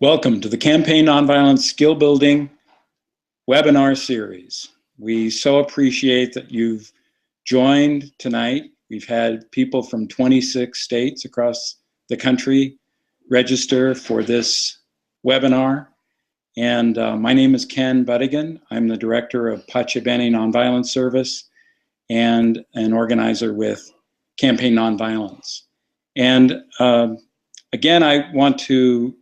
Welcome to the Campaign Nonviolence Skill Building webinar series. We so appreciate that you've joined tonight. We've had people from 26 states across the country register for this webinar. And my name is Ken Buddigan. I'm the director of Pace Bene Nonviolence Service and an organizer with Campaign Nonviolence. And again, I want to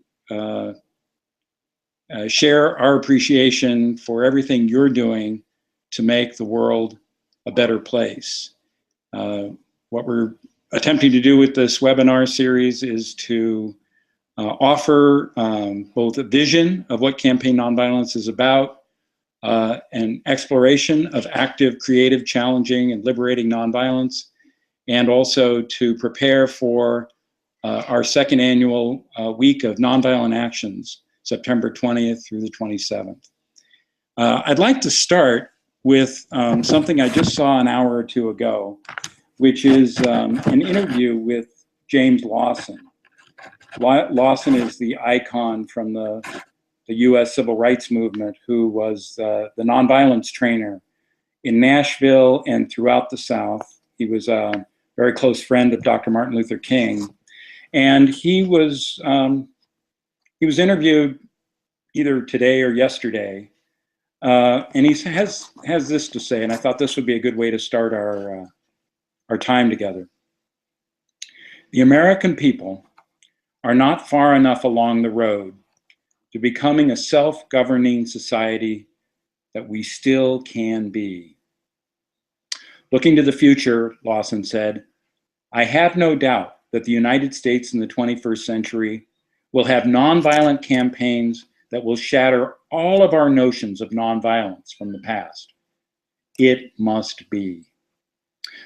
share our appreciation for everything you're doing to make the world a better place. What we're attempting to do with this webinar series is to offer both a vision of what Campaign Nonviolence is about, an exploration of active, creative, challenging, and liberating nonviolence, and also to prepare for our second annual week of nonviolent actions, September 20th through the 27th. I'd like to start with something I just saw an hour or two ago, which is an interview with James Lawson. Lawson is the icon from the US Civil Rights Movement, who was the nonviolence trainer in Nashville and throughout the South. He was a very close friend of Dr. Martin Luther King. And he was interviewed either today or yesterday, and he has this to say, and I thought this would be a good way to start our time together. The American people are not far enough along the road to becoming a self-governing society that we still can be. Looking to the future, Lawson said, I have no doubt that the United States in the 21st century will have nonviolent campaigns that will shatter all of our notions of nonviolence from the past. It must be.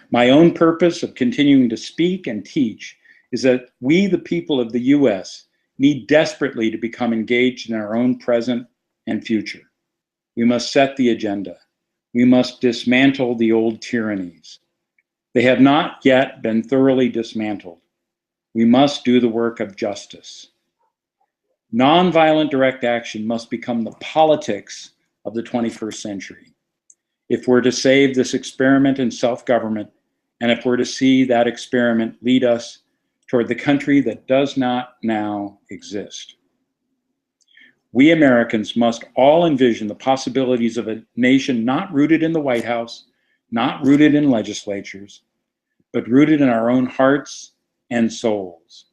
My own purpose of continuing to speak and teach is that we, the people of the US, need desperately to become engaged in our own present and future. We must set the agenda. We must dismantle the old tyrannies. They have not yet been thoroughly dismantled. We must do the work of justice. Nonviolent direct action must become the politics of the 21st century. If we're to save this experiment in self-government, and if we're to see that experiment lead us toward the country that does not now exist. We Americans must all envision the possibilities of a nation not rooted in the White House, not rooted in legislatures, but rooted in our own hearts and souls.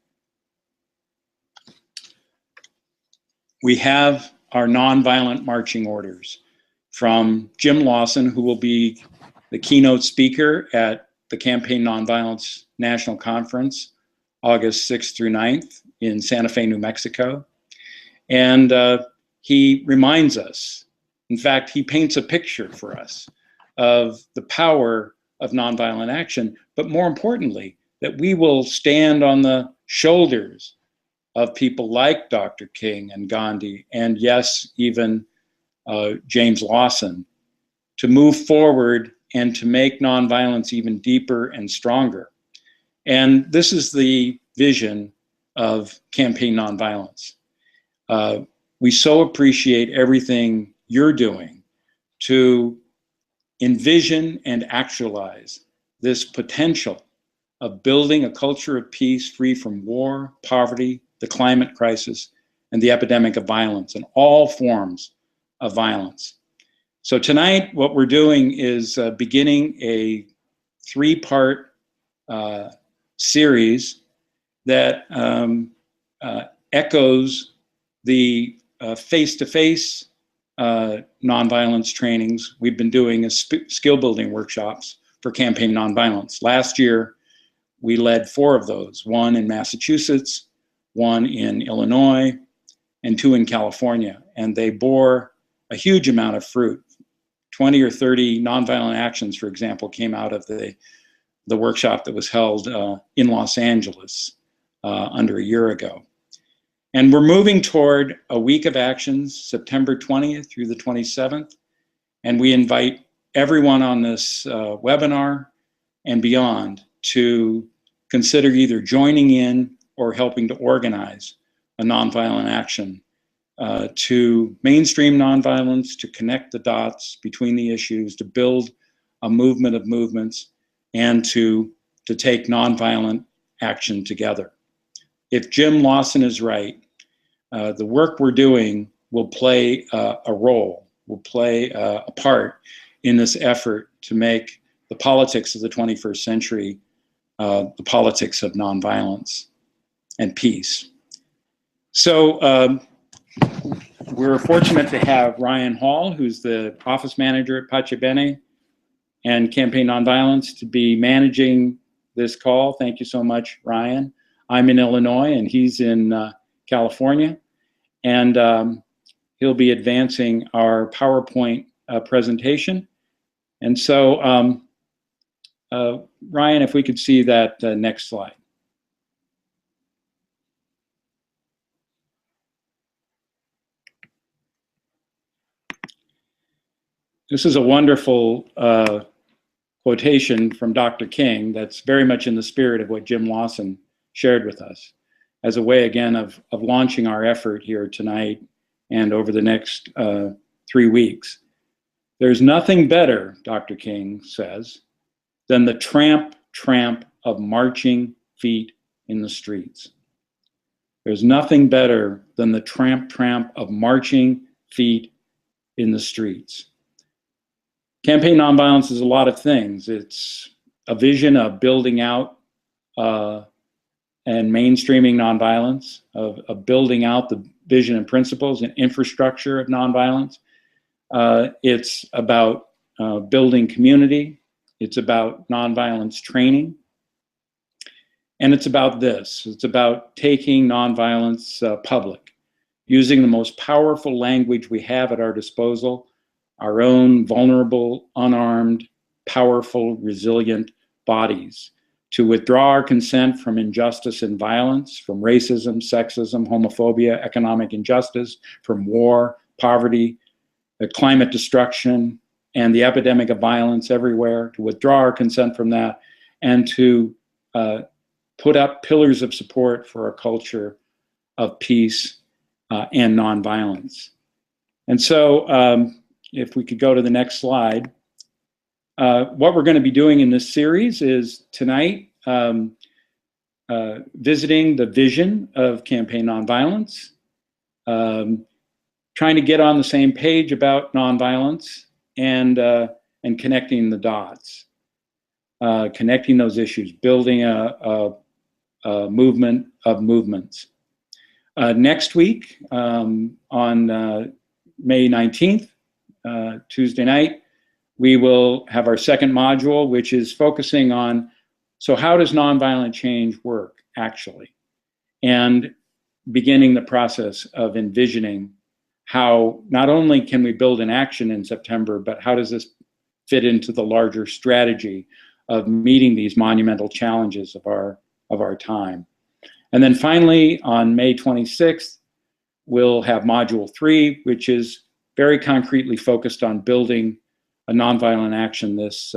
We have our nonviolent marching orders from Jim Lawson, who will be the keynote speaker at the Campaign Nonviolence National Conference, August 6th through 9th in Santa Fe, New Mexico. And he reminds us, in fact, he paints a picture for us of the power of nonviolent action, but more importantly, that we will stand on the shoulders of people like Dr. King and Gandhi, and yes, even James Lawson, to move forward and to make nonviolence even deeper and stronger. And this is the vision of Campaign Nonviolence. We so appreciate everything you're doing to envision and actualize this potential of building a culture of peace free from war, poverty, the climate crisis, and the epidemic of violence, and all forms of violence. So tonight, what we're doing is beginning a three-part series that echoes the face-to-face nonviolence trainings we've been doing as skill building workshops for Campaign Nonviolence. Last year, we led 4 of those, 1 in Massachusetts, 1 in Illinois, and 2 in California. And they bore a huge amount of fruit. 20 or 30 nonviolent actions, for example, came out of the workshop that was held in Los Angeles under a year ago. And we're moving toward a week of actions, September 20th through the 27th. And we invite everyone on this webinar and beyond to consider either joining in or helping to organize a nonviolent action to mainstream nonviolence, to connect the dots between the issues, to build a movement of movements, and to take nonviolent action together. If Jim Lawson is right, the work we're doing will play a role, will play a part in this effort to make the politics of the 21st century the politics of nonviolence and peace. So we're fortunate to have Ryan Hall, who's the office manager at Pace Bene and Campaign Nonviolence, to be managing this call. Thank you so much, Ryan. I'm in Illinois and he's in California, and he'll be advancing our PowerPoint presentation. And so, Ryan, if we could see that next slide. This is a wonderful quotation from Dr. King that's very much in the spirit of what Jim Lawson shared with us, as a way, again, of launching our effort here tonight and over the next 3 weeks. There's nothing better, Dr. King says, than the tramp of marching feet in the streets. There's nothing better than the tramp of marching feet in the streets. Campaign Nonviolence is a lot of things. It's a vision of building out and mainstreaming nonviolence, of building out the vision and principles and infrastructure of nonviolence. It's about building community. It's about nonviolence training. And it's about this. It's about taking nonviolence public, using the most powerful language we have at our disposal, our own vulnerable, unarmed, powerful, resilient bodies, to withdraw our consent from injustice and violence, from racism, sexism, homophobia, economic injustice, from war, poverty, climate destruction, and the epidemic of violence everywhere, to withdraw our consent from that, and to put up pillars of support for a culture of peace and nonviolence. And so, if we could go to the next slide. What we're going to be doing in this series is tonight visiting the vision of Campaign Nonviolence, trying to get on the same page about nonviolence, and connecting the dots, connecting those issues, building a movement of movements. Next week, on May 19th, Tuesday night, we will have our second module, which is focusing on, so how does nonviolent change work, actually? And beginning the process of envisioning how not only can we build an action in September, but how does this fit into the larger strategy of meeting these monumental challenges of our time. And then finally, on May 26th, we'll have module 3, which is very concretely focused on building a nonviolent action this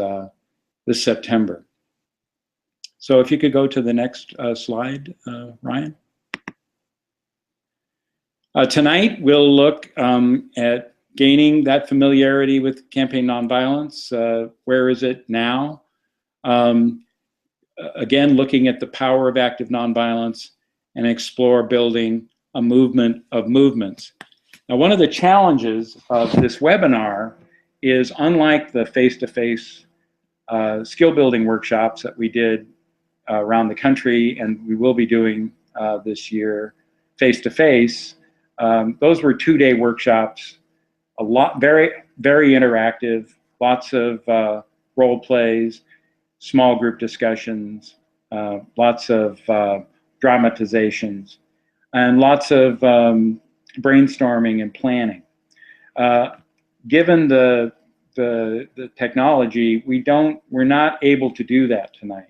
September. So if you could go to the next slide, Ryan. Tonight, we'll look at gaining that familiarity with Campaign Nonviolence. Where is it now? Again, looking at the power of active nonviolence, and explore building a movement of movements. Now, one of the challenges of this webinar is, unlike the face-to-face skill building workshops that we did around the country, and we will be doing this year face-to-face, those were 2-day workshops, very, very interactive, lots of role plays, small group discussions, lots of dramatizations, and lots of brainstorming and planning. Given the technology, we're not able to do that tonight.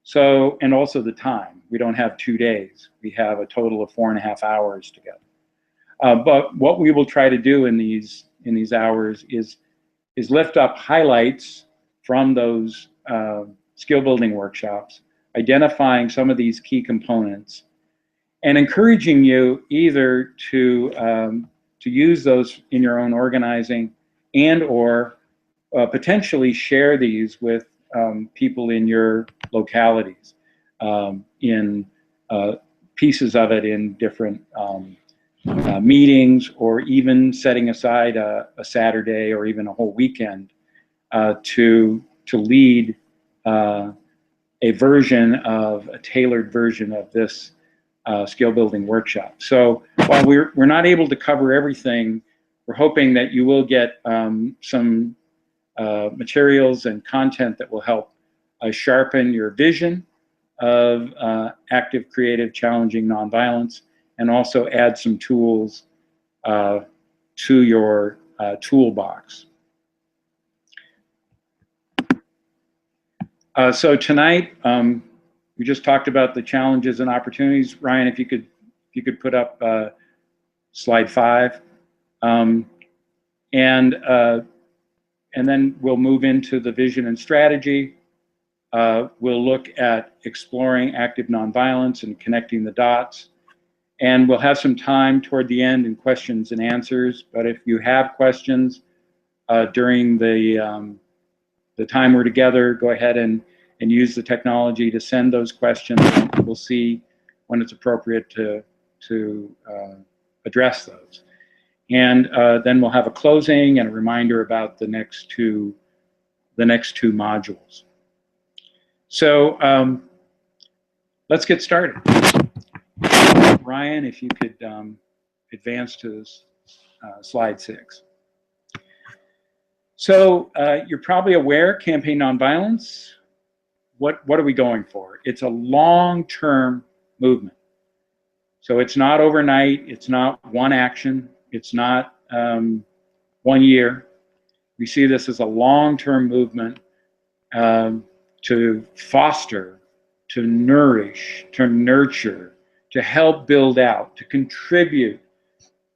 So, and also the time, we don't have 2 days. We have a total of 4.5 hours together. But what we will try to do in these hours is lift up highlights from those skill building workshops, identifying some of these key components, and encouraging you either to use those in your own organizing and or potentially share these with people in your localities, in pieces of it in different meetings, or even setting aside a Saturday or even a whole weekend to lead a tailored version of this skill building workshop. So while we're not able to cover everything, we're hoping that you will get some materials and content that will help sharpen your vision of active, creative, challenging nonviolence, and also add some tools to your toolbox. So tonight, we just talked about the challenges and opportunities. Ryan, if you could put up slide 5, and then we'll move into the vision and strategy. We'll look at exploring active nonviolence and connecting the dots. And we'll have some time toward the end in questions and answers. But if you have questions during the time we're together, go ahead and use the technology to send those questions. We'll see when it's appropriate to address those. And then we'll have a closing and a reminder about the next two modules. So let's get started. Ryan, if you could advance to slide 6. So you're probably aware, Campaign Nonviolence, what are we going for? It's a long-term movement. So it's not overnight, it's not one action, it's not 1 year. We see this as a long-term movement to foster, to nourish, to nurture, to help build out, to contribute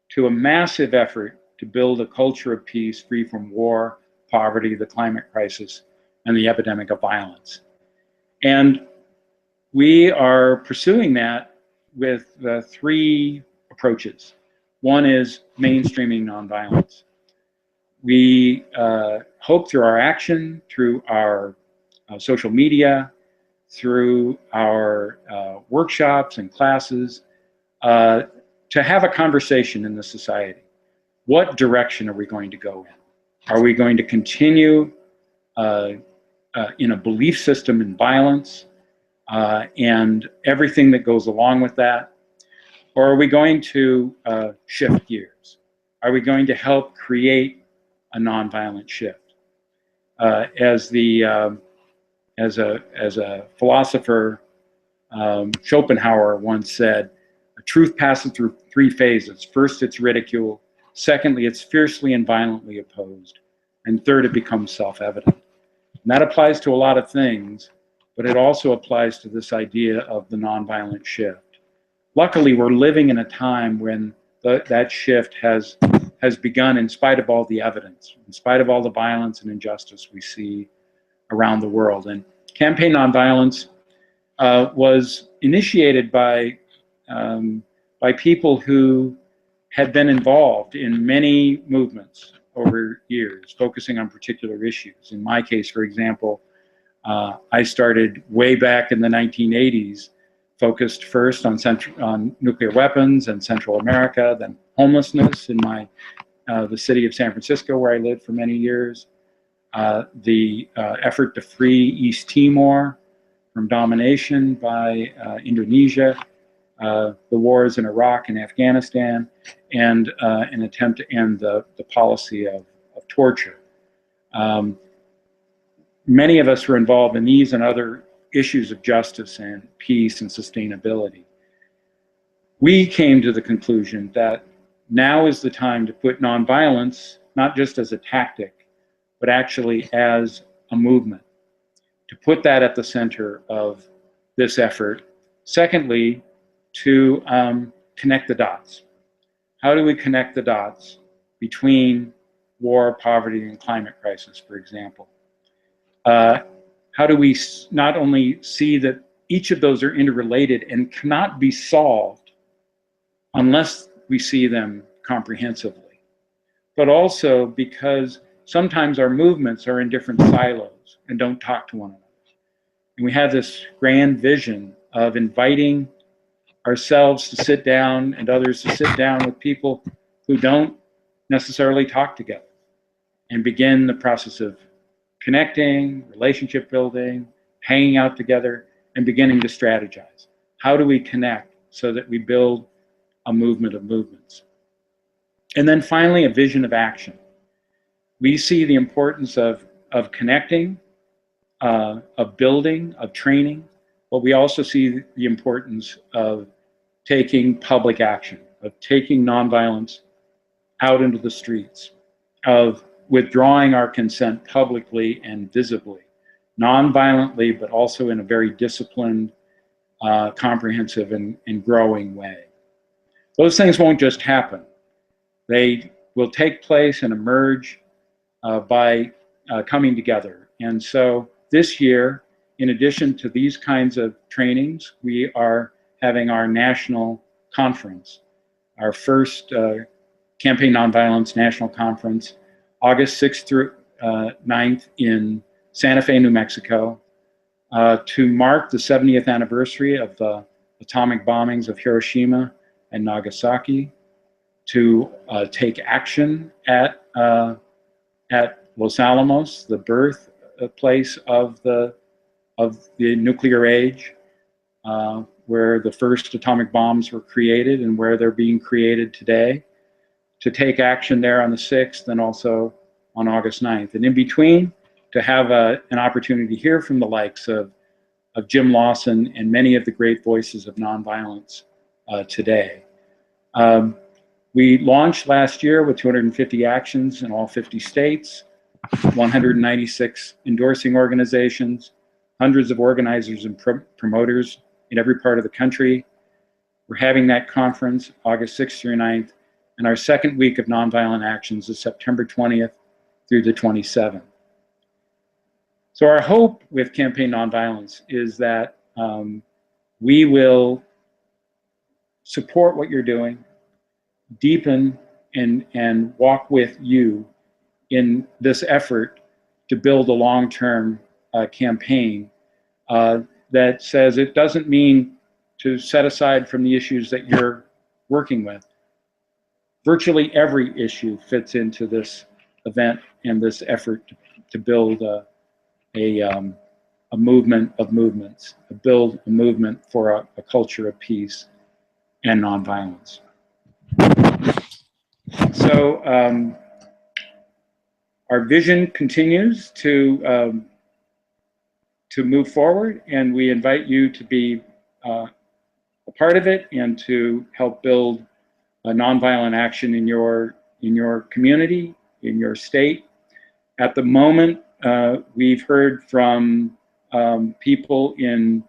to a massive effort to build a culture of peace free from war, poverty, the climate crisis, and the epidemic of violence. And we are pursuing that with 3 approaches. One is mainstreaming nonviolence. We hope through our action, through our social media, through our workshops and classes, to have a conversation in the society. What direction are we going to go in? Are we going to continue in a belief system in violence and everything that goes along with that? Or are we going to shift gears? Are we going to help create a nonviolent shift? As a philosopher, Schopenhauer once said, truth passes through 3 phases. First, it's ridicule. Secondly, it's fiercely and violently opposed. And third, it becomes self-evident. And that applies to a lot of things, but it also applies to this idea of the nonviolent shift. Luckily, we're living in a time when that shift has begun in spite of all the evidence, in spite of all the violence and injustice we see around the world. And Campaign Nonviolence was initiated by people who had been involved in many movements over years, focusing on particular issues. In my case, for example, I started way back in the 1980s, focused first on nuclear weapons and Central America, then homelessness in the city of San Francisco, where I lived for many years. The effort to free East Timor from domination by Indonesia, the wars in Iraq and Afghanistan, and an attempt to end the policy of torture. Many of us were involved in these and other issues of justice and peace and sustainability. We came to the conclusion that now is the time to put nonviolence not just as a tactic, but actually as a movement, to put that at the center of this effort. Secondly, to connect the dots. How do we connect the dots between war, poverty, and climate crisis, for example? How do we not only see that each of those are interrelated and cannot be solved unless we see them comprehensively, but also because sometimes our movements are in different silos and don't talk to one another. And we have this grand vision of inviting ourselves to sit down and others to sit down with people who don't necessarily talk together and begin the process of connecting, relationship building, hanging out together, and beginning to strategize. How do we connect so that we build a movement of movements? And then finally, a vision of action. We see the importance of connecting, of building, of training, but we also see the importance of taking public action, of taking nonviolence out into the streets, of withdrawing our consent publicly and visibly, non-violently, but also in a very disciplined, comprehensive, and growing way. Those things won't just happen. They will take place and emerge by coming together. And so this year, in addition to these kinds of trainings, we are having our national conference, our first Campaign Nonviolence National Conference, August 6th through 9th in Santa Fe, New Mexico, to mark the 70th anniversary of the atomic bombings of Hiroshima and Nagasaki, to take action at Los Alamos, the birthplace of the nuclear age, where the first atomic bombs were created and where they're being created today, to take action there on the 6th and also on August 9th. And in between, to have an opportunity to hear from the likes of Jim Lawson and many of the great voices of nonviolence today. We launched last year with 250 actions in all 50 states, 196 endorsing organizations, hundreds of organizers and promoters in every part of the country. We're having that conference August 6th through 9th, and our second week of nonviolent actions is September 20th through the 27th. So our hope with Campaign Nonviolence is that we will support what you're doing, deepen and walk with you in this effort to build a long-term campaign that says it doesn't mean to set aside from the issues that you're working with. Virtually every issue fits into this event and this effort to build a movement of movements, to build a movement for a culture of peace and nonviolence. So our vision continues to move forward, and we invite you to be a part of it and to help build a nonviolent action in your community, in your state. At the moment, we've heard from people in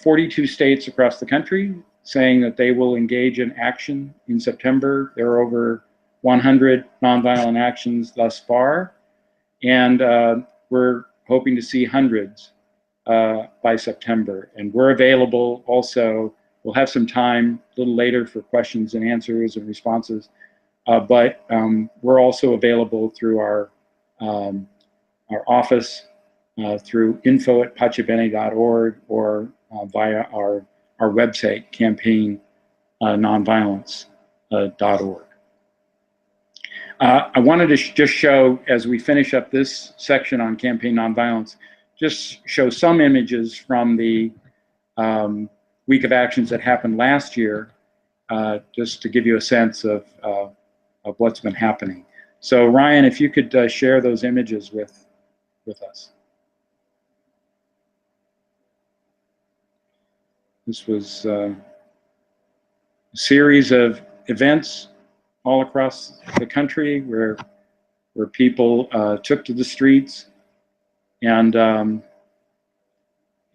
42 states across the country saying that they will engage in action in September. There are over 100 nonviolent actions thus far, and we're hoping to see hundreds by September. And we're available also. We'll have some time a little later for questions and answers and responses, but we're also available through our office, through info@pachabene.org or via our website, campaignonviolence.org. I wanted to just show, as we finish up this section on Campaign Nonviolence, just show some images from the week of actions that happened last year, just to give you a sense of what's been happening. So Ryan, if you could share those images with us. This was a series of events all across the country where people took to the streets and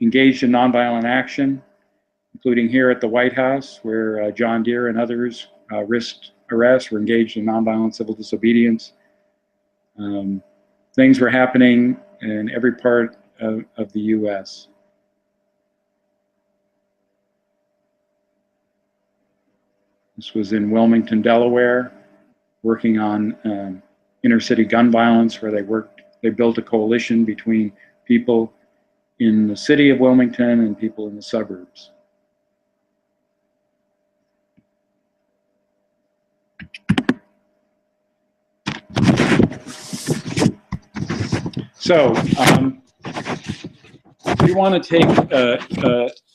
engaged in nonviolent action, including here at the White House, where John Deere and others risked arrest, were engaged in nonviolent civil disobedience. Things were happening in every part of the U.S. This was in Wilmington, Delaware, working on inner city gun violence, where they built a coalition between people in the city of Wilmington and people in the suburbs. So we want to take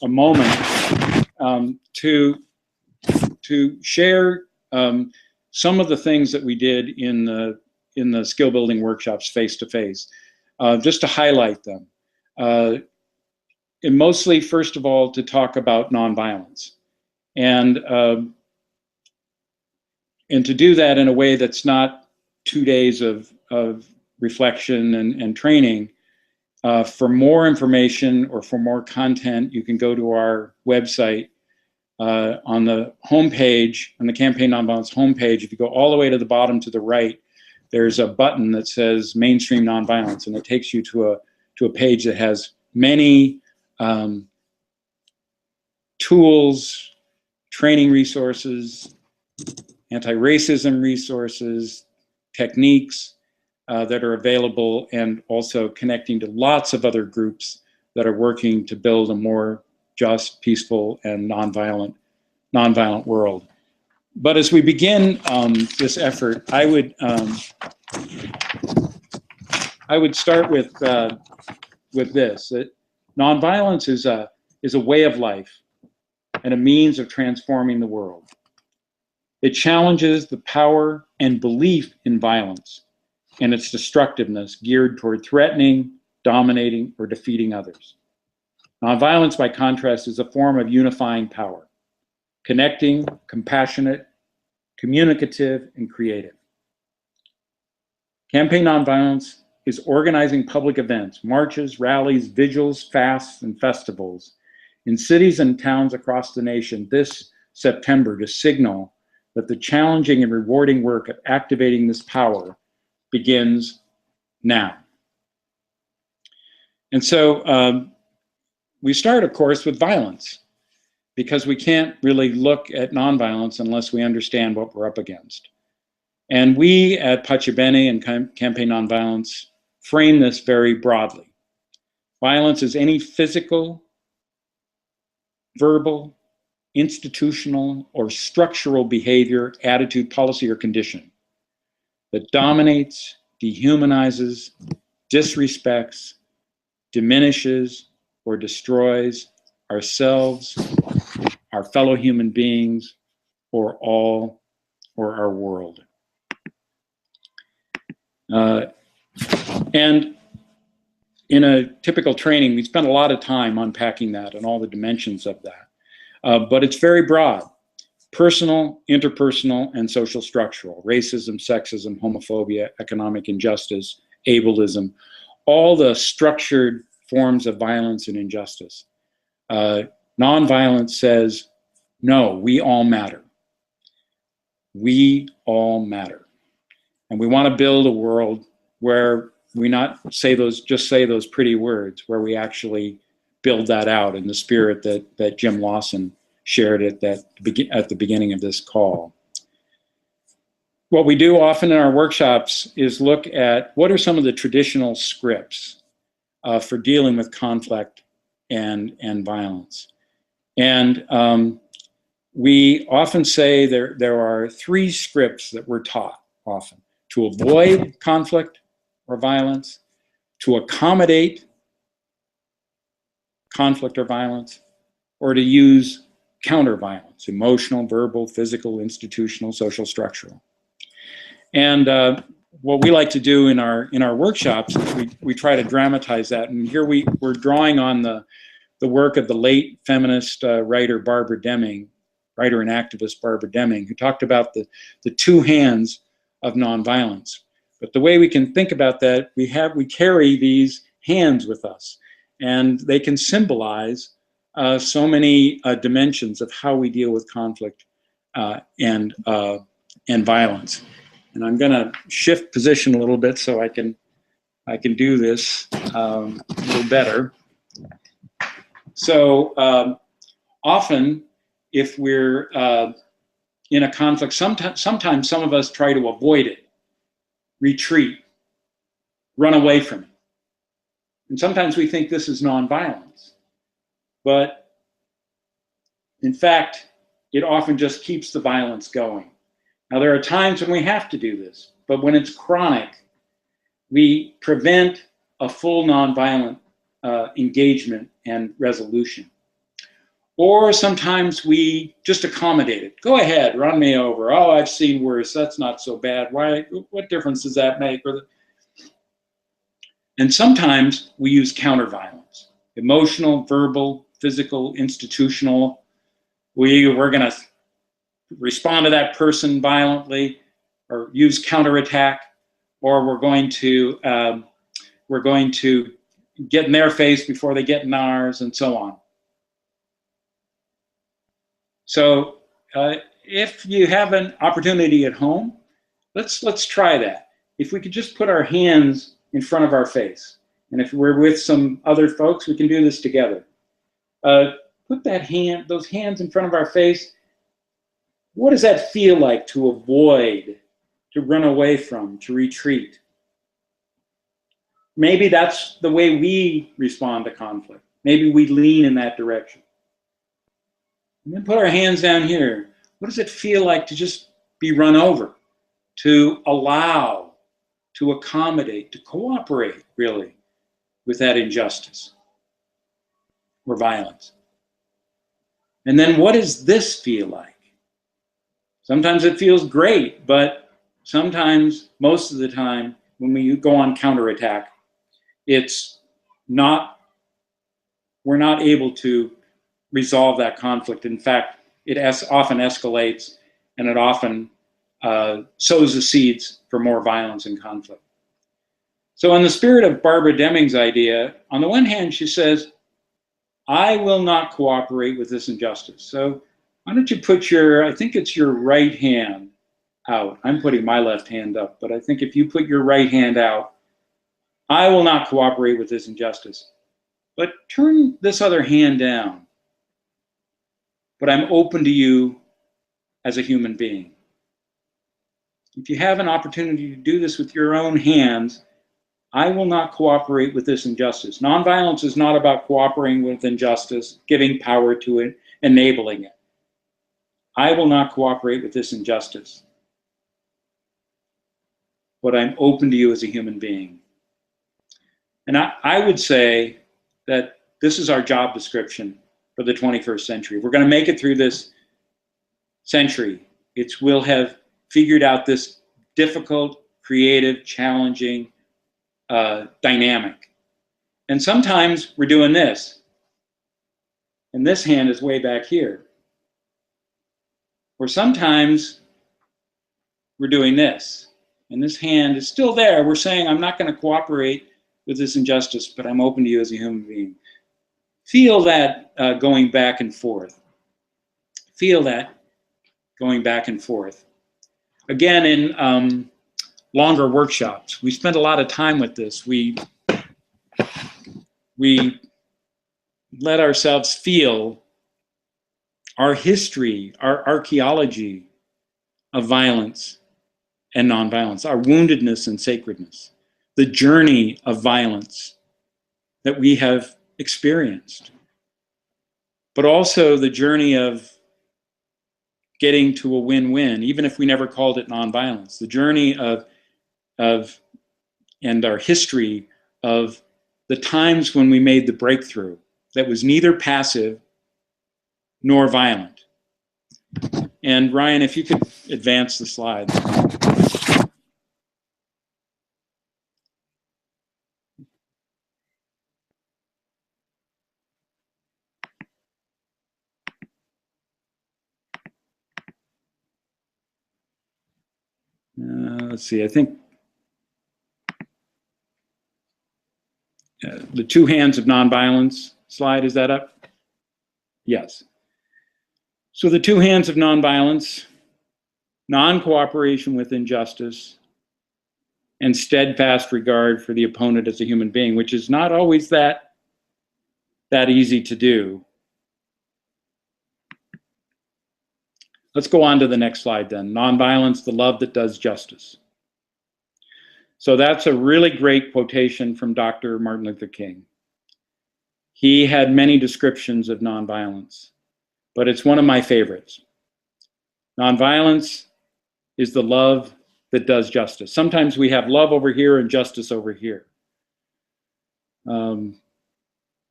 a moment to share some of the things that we did in the skill building workshops face to face, just to highlight them. And mostly, first of all, to talk about nonviolence, and to do that in a way that's not 2 days of reflection and training. For more information or for more content, you can go to our website. On the homepage, on the Campaign Nonviolence homepage, if you go all the way to the bottom to the right, there's a button that says Mainstream Nonviolence, and it takes you to a page that has many tools, training resources, anti-racism resources, techniques that are available, and also connecting to lots of other groups that are working to build a more just, peaceful, and nonviolent world. But as we begin this effort, I would start with this: that nonviolence is a way of life and a means of transforming the world. It challenges the power and belief in violence and its destructiveness geared toward threatening, dominating, or defeating others. Nonviolence, by contrast, is a form of unifying power, connecting, compassionate, communicative, and creative. Campaign Nonviolence is organizing public events, marches, rallies, vigils, fasts, and festivals in cities and towns across the nation this September to signal that the challenging and rewarding work of activating this power begins now. And so we start, of course, with violence, because we can't really look at nonviolence unless we understand what we're up against. And we at Pace Bene and Campaign Nonviolence frame this very broadly. Violence is any physical, verbal, institutional, or structural behavior, attitude, policy, or condition that dominates, dehumanizes, disrespects, diminishes, or destroys ourselves, our fellow human beings, or our world. And in a typical training, we spend a lot of time unpacking that and all the dimensions of that. But it's very broad: personal, interpersonal, and social structural. Racism, sexism, homophobia, economic injustice, ableism, all the structured forms of violence and injustice. Nonviolence says, no, we all matter. We all matter. And we want to build a world where we not say those pretty words, where we actually build that out in the spirit that Jim Lawson shared at the beginning of this call. What we do often in our workshops is look at what are some of the traditional scripts for dealing with conflict and violence. And we often say there are 3 scripts that we're taught often: to avoid conflict or violence, to accommodate conflict or violence, or to use counter-violence: emotional, verbal, physical, institutional, social, structural. And what we like to do in our workshops is we try to dramatize that. And here we're drawing on the work of the late feminist writer and activist Barbara Deming, who talked about the 2 hands of nonviolence. But the way we can think about that, we carry these hands with us, and they can symbolize so many dimensions of how we deal with conflict and violence. And I'm going to shift position a little bit so I can do this a little better. So often, if we're in a conflict, sometimes some of us try to avoid it, retreat, run away from it. And sometimes we think this is nonviolence. But in fact, it often just keeps the violence going. Now, there are times when we have to do this, but when it's chronic, we prevent a full nonviolent engagement and resolution. Or sometimes we just accommodate it. Go ahead, run me over. Oh, I've seen worse. That's not so bad. Why? What difference does that make? And sometimes we use counter-violence, emotional, verbal, physical, institutional. We're going to respond to that person violently, or use counterattack, or we're going to get in their face before they get in ours, and so on. So if you have an opportunity at home, let's try that. If we could just put our hands in front of our face, and if we're with some other folks, we can do this together. Put those hands in front of our face. What does that feel like to avoid, to run away from, to retreat? Maybe that's the way we respond to conflict. Maybe we lean in that direction. And then put our hands down here. What does it feel like to just be run over, to allow, to accommodate, to cooperate, really, with that injustice or violence? And then what does this feel like? Sometimes it feels great, but sometimes, most of the time, when we go on counterattack, we're not able to resolve that conflict. In fact, it often escalates, and it often sows the seeds for more violence and conflict. So in the spirit of Barbara Deming's idea, on the one hand, she says, I will not cooperate with this injustice. So why don't you put I think it's your right hand out. I'm putting my left hand up, but I think if you put your right hand out, I will not cooperate with this injustice. But turn this other hand down. But I'm open to you as a human being. If you have an opportunity to do this with your own hands, I will not cooperate with this injustice. Nonviolence is not about cooperating with injustice, giving power to it, enabling it. I will not cooperate with this injustice. But I'm open to you as a human being. And I would say that this is our job description for the 21st century. We're going to make it through this century. We'll have figured out this difficult, creative, challenging dynamic. And sometimes we're doing this, and this hand is way back here. Or sometimes we're doing this, and this hand is still there. We're saying, I'm not going to cooperate with this injustice, but I'm open to you as a human being. Feel that going back and forth. Feel that going back and forth. Again, in longer workshops, we spent a lot of time with this. We let ourselves feel our history, our archaeology of violence and nonviolence, our woundedness and sacredness, the journey of violence that we have experienced, but also the journey of getting to a win-win, even if we never called it nonviolence, the journey of and our history of the times when we made the breakthrough that was neither passive nor violent. And Ryan, if you could advance the slide. Let's see, I think the two hands of nonviolence slide, is that up? Yes. So the two hands of nonviolence, non-cooperation with injustice, and steadfast regard for the opponent as a human being, which is not always that easy to do. Let's go on to the next slide then. Nonviolence, the love that does justice. So that's a really great quotation from Dr. Martin Luther King. He had many descriptions of nonviolence, but it's one of my favorites. Nonviolence is the love that does justice. Sometimes we have love over here and justice over here.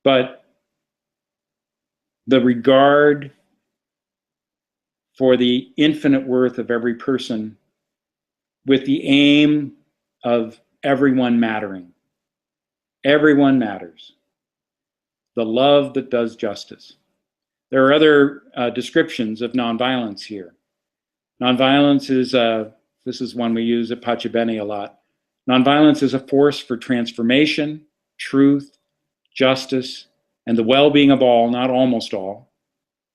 But the regard for the infinite worth of every person with the aim of everyone mattering. Everyone matters. The love that does justice. There are other descriptions of nonviolence here. Nonviolence is, this is one we use at Pachabene a lot. Nonviolence is a force for transformation, truth, justice, and the well-being of all, not almost all,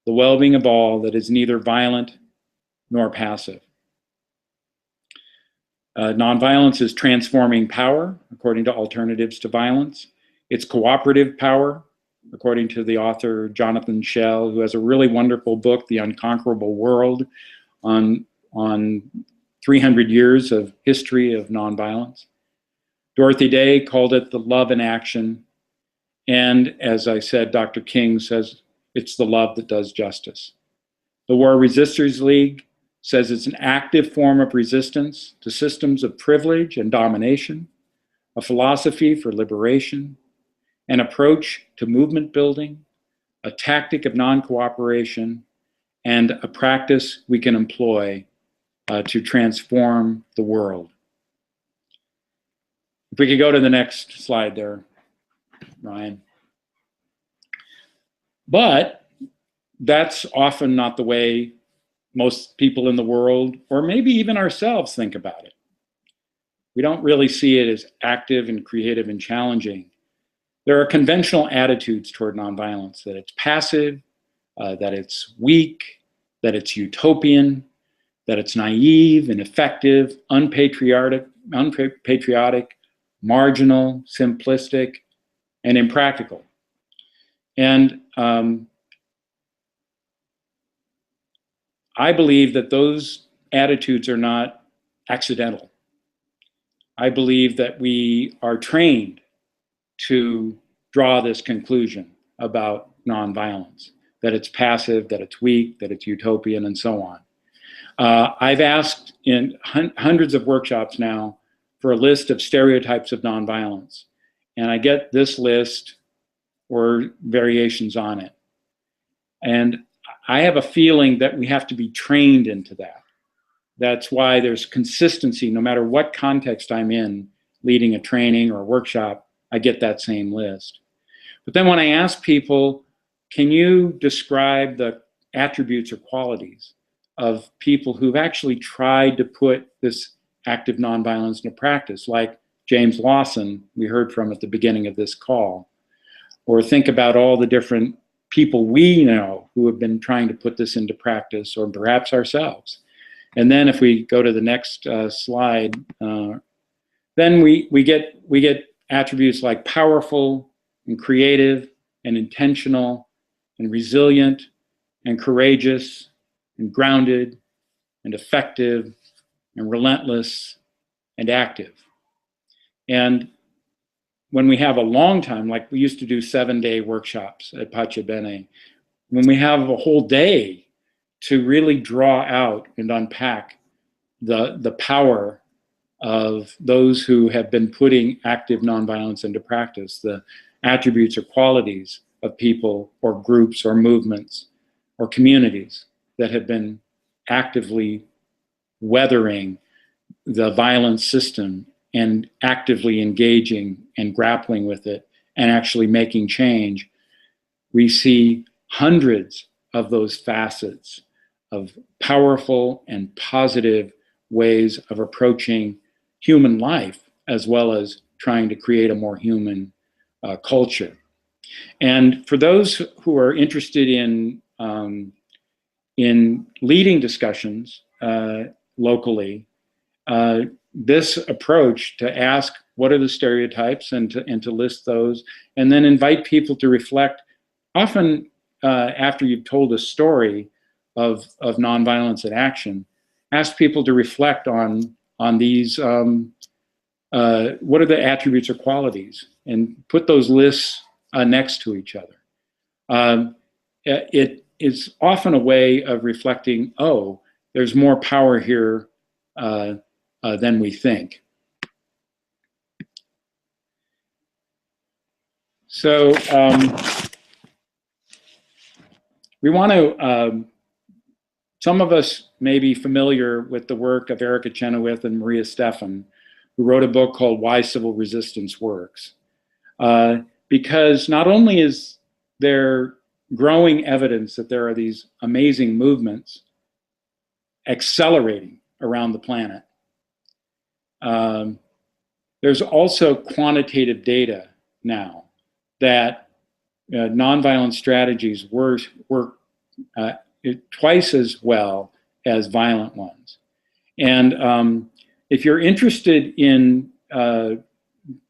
the well-being of all that is neither violent nor passive. Nonviolence is transforming power, according to Alternatives to Violence. It's cooperative power, according to the author Jonathan Schell, who has a really wonderful book, The Unconquerable World, on 300 years of history of nonviolence. Dorothy Day called it the love in action. And as I said, Dr. King says it's the love that does justice. The War Resisters League says it's an active form of resistance to systems of privilege and domination, a philosophy for liberation, an approach to movement building, a tactic of non-cooperation, and a practice we can employ to transform the world. If we could go to the next slide there, Ryan. But that's often not the way most people in the world, or maybe even ourselves, think about it. We don't really see it as active and creative and challenging. There are conventional attitudes toward nonviolence, that it's passive, that it's weak, that it's utopian, that it's naive, ineffective, unpatriotic, marginal, simplistic, and impractical. And I believe that those attitudes are not accidental. I believe that we are trained to draw this conclusion about nonviolence, that it's passive, that it's weak, that it's utopian, and so on. I've asked in hundreds of workshops now for a list of stereotypes of nonviolence, and I get this list or variations on it. And I have a feeling that we have to be trained into that. That's why there's consistency, no matter what context I'm in, leading a training or a workshop, I get that same list. But then when I ask people, can you describe the attributes or qualities of people who've actually tried to put this active nonviolence into practice, like James Lawson, we heard from at the beginning of this call, or think about all the different people we know who have been trying to put this into practice, or perhaps ourselves. And then if we go to the next slide, then we get attributes like powerful and creative and intentional and resilient and courageous and grounded and effective and relentless and active. And when we have a long time, like we used to do 7-day workshops at Pachabene, when we have a whole day to really draw out and unpack the power of those who have been putting active nonviolence into practice, the attributes or qualities of people or groups or movements or communities that have been actively weathering the violent system and actively engaging and grappling with it and actually making change, we see hundreds of those facets of powerful and positive ways of approaching human life, as well as trying to create a more human culture. And for those who are interested in leading discussions locally, this approach to ask what are the stereotypes and to list those, and then invite people to reflect, often after you've told a story, of nonviolence in action, asked people to reflect on these, what are the attributes or qualities, and put those lists next to each other. It is often a way of reflecting, oh, there's more power here than we think. So we want to, some of us may be familiar with the work of Erica Chenoweth and Maria Stephan, who wrote a book called Why Civil Resistance Works. Because not only is there growing evidence that there are these amazing movements accelerating around the planet, there's also quantitative data now that nonviolent strategies work twice as well as violent ones. And if you're interested in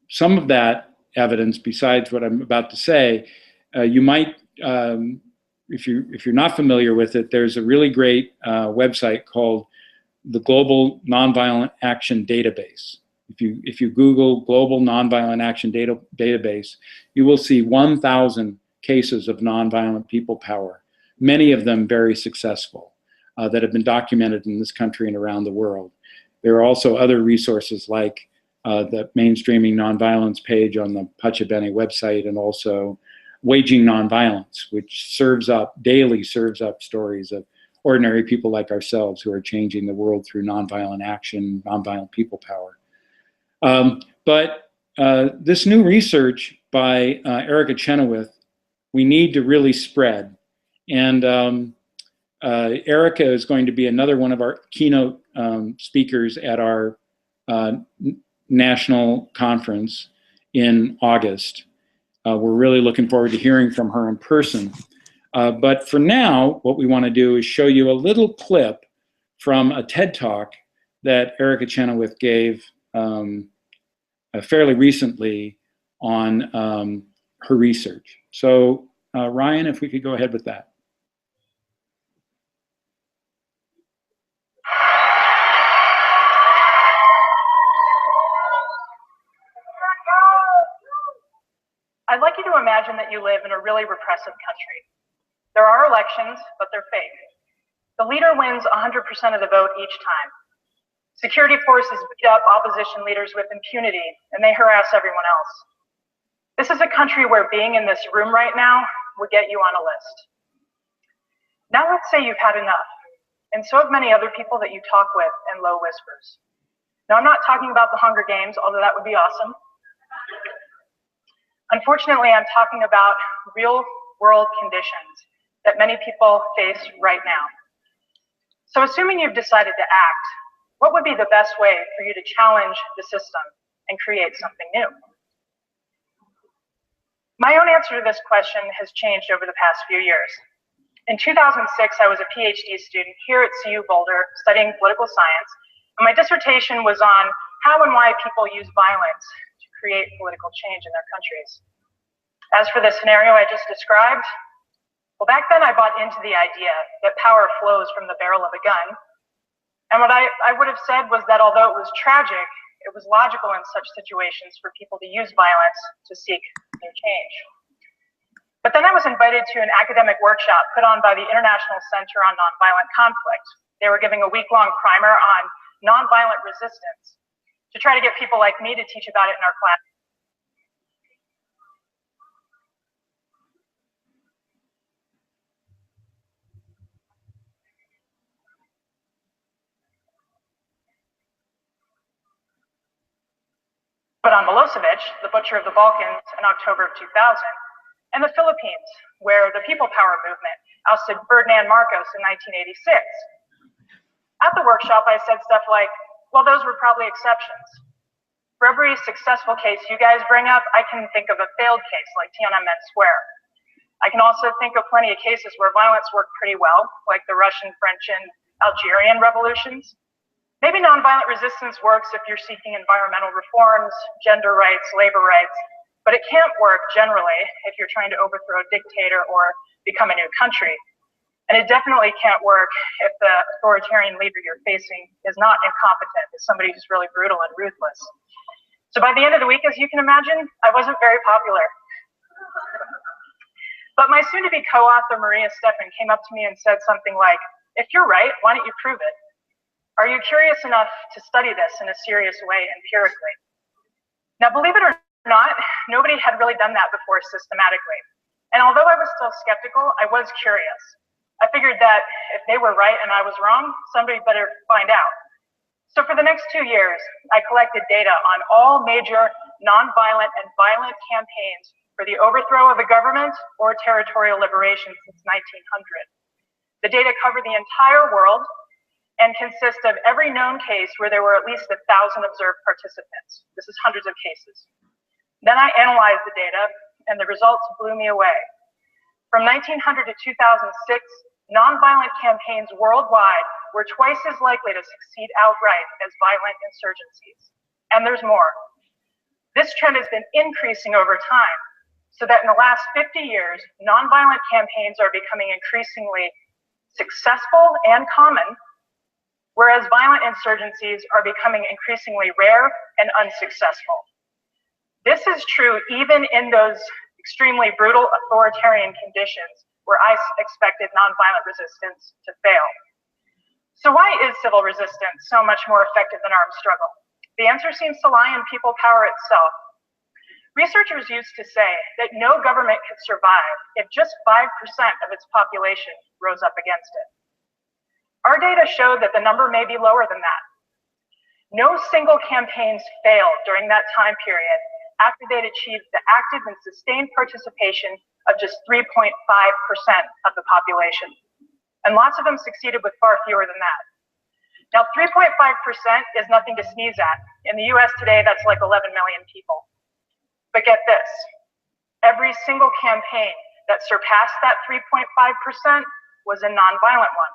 some of that evidence besides what I'm about to say, you might, if you're not familiar with it, there's a really great website called the Global Nonviolent Action Database. If you Google Global Nonviolent Action Database, you will see 1,000 cases of nonviolent people power, many of them very successful, that have been documented in this country and around the world. There are also other resources like the Mainstreaming Nonviolence page on the Pachabene website, and also Waging Nonviolence, which daily serves up stories of ordinary people like ourselves who are changing the world through nonviolent action, nonviolent people power. But this new research by Erica Chenoweth, we need to really spread. And Erica is going to be another one of our keynote speakers at our national conference in August. We're really looking forward to hearing from her in person. But for now, what we want to do is show you a little clip from a TED Talk that Erica Chenoweth gave fairly recently on her research. So Ryan, if we could go ahead with that. I'd like you to imagine that you live in a really repressive country. There are elections, but they're fake. The leader wins 100% of the vote each time. Security forces beat up opposition leaders with impunity, and they harass everyone else. This is a country where being in this room right now would get you on a list. Now let's say you've had enough, and so have many other people that you talk with in low whispers. Now I'm not talking about the Hunger Games, although that would be awesome. Unfortunately, I'm talking about real world conditions that many people face right now. So assuming you've decided to act, what would be the best way for you to challenge the system and create something new? My own answer to this question has changed over the past few years. In 2006, I was a PhD student here at CU Boulder studying political science, and my dissertation was on how and why people use violence to create political change in their countries. As for the scenario I just described, well, back then I bought into the idea that power flows from the barrel of a gun. And what I would have said was that although it was tragic, it was logical in such situations for people to use violence to seek new change. But then I was invited to an academic workshop put on by the International Center on Nonviolent Conflict. They were giving a week-long primer on nonviolent resistance to try to get people like me to teach about it in our class. But on Milosevic, the butcher of the Balkans, in October of 2000, and the Philippines, where the People Power movement ousted Ferdinand Marcos in 1986. At the workshop, I said stuff like, well, those were probably exceptions. For every successful case you guys bring up, I can think of a failed case like Tiananmen Square. I can also think of plenty of cases where violence worked pretty well, like the Russian, French, and Algerian revolutions. Maybe nonviolent resistance works if you're seeking environmental reforms, gender rights, labor rights, but it can't work generally if you're trying to overthrow a dictator or become a new country. And it definitely can't work if the authoritarian leader you're facing is not incompetent, is somebody who's really brutal and ruthless. So by the end of the week, as you can imagine, I wasn't very popular. But my soon-to-be co-author, Maria Stephan, came up to me and said something like, if you're right, why don't you prove it? Are you curious enough to study this in a serious way empirically? Now, believe it or not, nobody had really done that before systematically. And although I was still skeptical, I was curious. I figured that if they were right and I was wrong, somebody better find out. So for the next 2 years, I collected data on all major nonviolent and violent campaigns for the overthrow of a government or territorial liberation since 1900. The data cover the entire world and consist of every known case where there were at least 1,000 observed participants. This is hundreds of cases. Then I analyzed the data, and the results blew me away. From 1900 to 2006, nonviolent campaigns worldwide were twice as likely to succeed outright as violent insurgencies. And there's more. This trend has been increasing over time, so that in the last 50 years, nonviolent campaigns are becoming increasingly successful and common, whereas violent insurgencies are becoming increasingly rare and unsuccessful. This is true even in those extremely brutal authoritarian conditions where I expected nonviolent resistance to fail. So why is civil resistance so much more effective than armed struggle? The answer seems to lie in people power itself. Researchers used to say that no government could survive if just 5% of its population rose up against it. Our data show that the number may be lower than that. No single campaigns failed during that time period after they'd achieved the active and sustained participation of just 3.5% of the population. And lots of them succeeded with far fewer than that. Now, 3.5% is nothing to sneeze at. In the US today, that's like 11 million people. But get this, every single campaign that surpassed that 3.5% was a nonviolent one.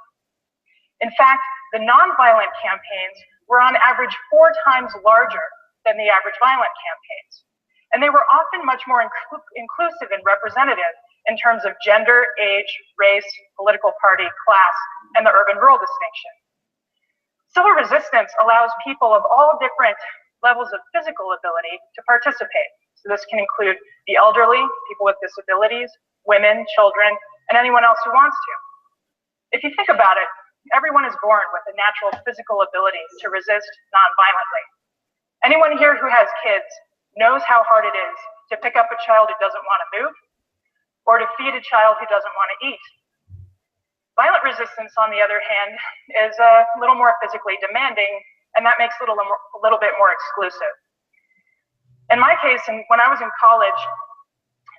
In fact, the nonviolent campaigns were on average 4 times larger than the average violent campaigns. And they were often much more inclusive and representative in terms of gender, age, race, political party, class, and the urban-rural distinction. Civil resistance allows people of all different levels of physical ability to participate. So this can include the elderly, people with disabilities, women, children, and anyone else who wants to. If you think about it, everyone is born with a natural physical ability to resist nonviolently. Anyone here who has kids knows how hard it is to pick up a child who doesn't want to move or to feed a child who doesn't want to eat. Violent resistance, on the other hand, is a little more physically demanding, and that makes it a little bit more exclusive. In my case, when I was in college,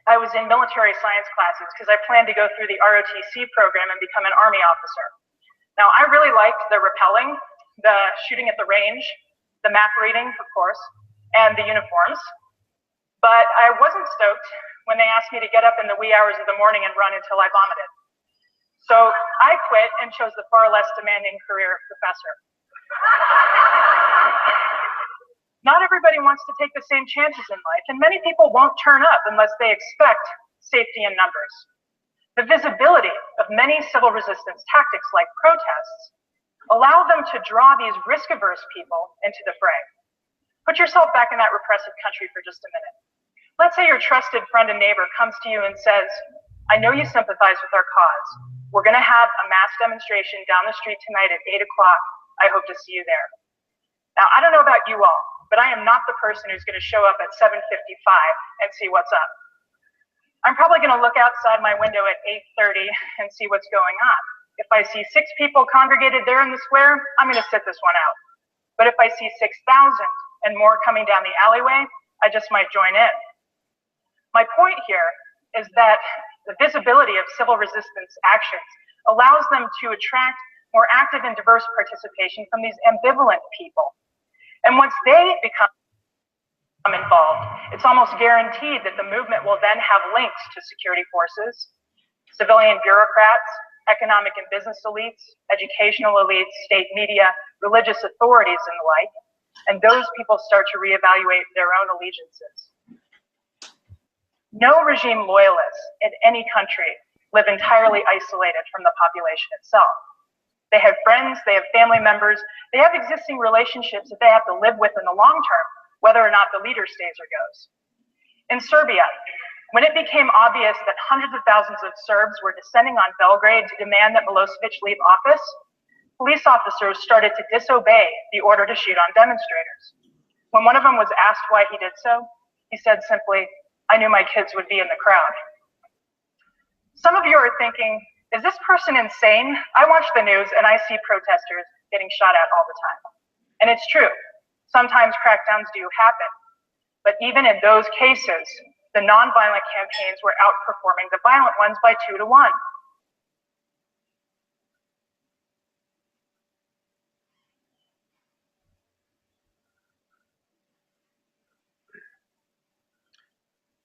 I was in military science classes because I planned to go through the ROTC program and become an Army officer. Now, I really liked the rappelling, the shooting at the range, the map reading, of course, and the uniforms. But I wasn't stoked when they asked me to get up in the wee hours of the morning and run until I vomited. So I quit and chose the far less demanding career of professor. Not everybody wants to take the same chances in life, and many people won't turn up unless they expect safety in numbers. The visibility of many civil resistance tactics like protests allow them to draw these risk-averse people into the fray. Put yourself back in that repressive country for just a minute. Let's say your trusted friend and neighbor comes to you and says, I know you sympathize with our cause. We're going to have a mass demonstration down the street tonight at 8 o'clock. I hope to see you there. Now, I don't know about you all, but I am not the person who's going to show up at 7:55 and see what's up. I'm probably going to look outside my window at 8:30 and see what's going on. If I see 6 people congregated there in the square, I'm going to sit this one out. But if I see 6,000 and more coming down the alleyway, I just might join in. My point here is that the visibility of civil resistance actions allows them to attract more active and diverse participation from these ambivalent people. And once they become involved, it's almost guaranteed that the movement will then have links to security forces, civilian bureaucrats, economic and business elites, educational elites, state media, religious authorities, and the like. And those people start to reevaluate their own allegiances. No regime loyalists in any country live entirely isolated from the population itself. They have friends, they have family members, they have existing relationships that they have to live with in the long term, whether or not the leader stays or goes. In Serbia, when it became obvious that hundreds of thousands of Serbs were descending on Belgrade to demand that Milosevic leave office, police officers started to disobey the order to shoot on demonstrators. When one of them was asked why he did so, he said simply, "I knew my kids would be in the crowd." Some of you are thinking, is this person insane? I watch the news and I see protesters getting shot at all the time. And it's true, sometimes crackdowns do happen. But even in those cases, the nonviolent campaigns were outperforming the violent ones by 2 to 1.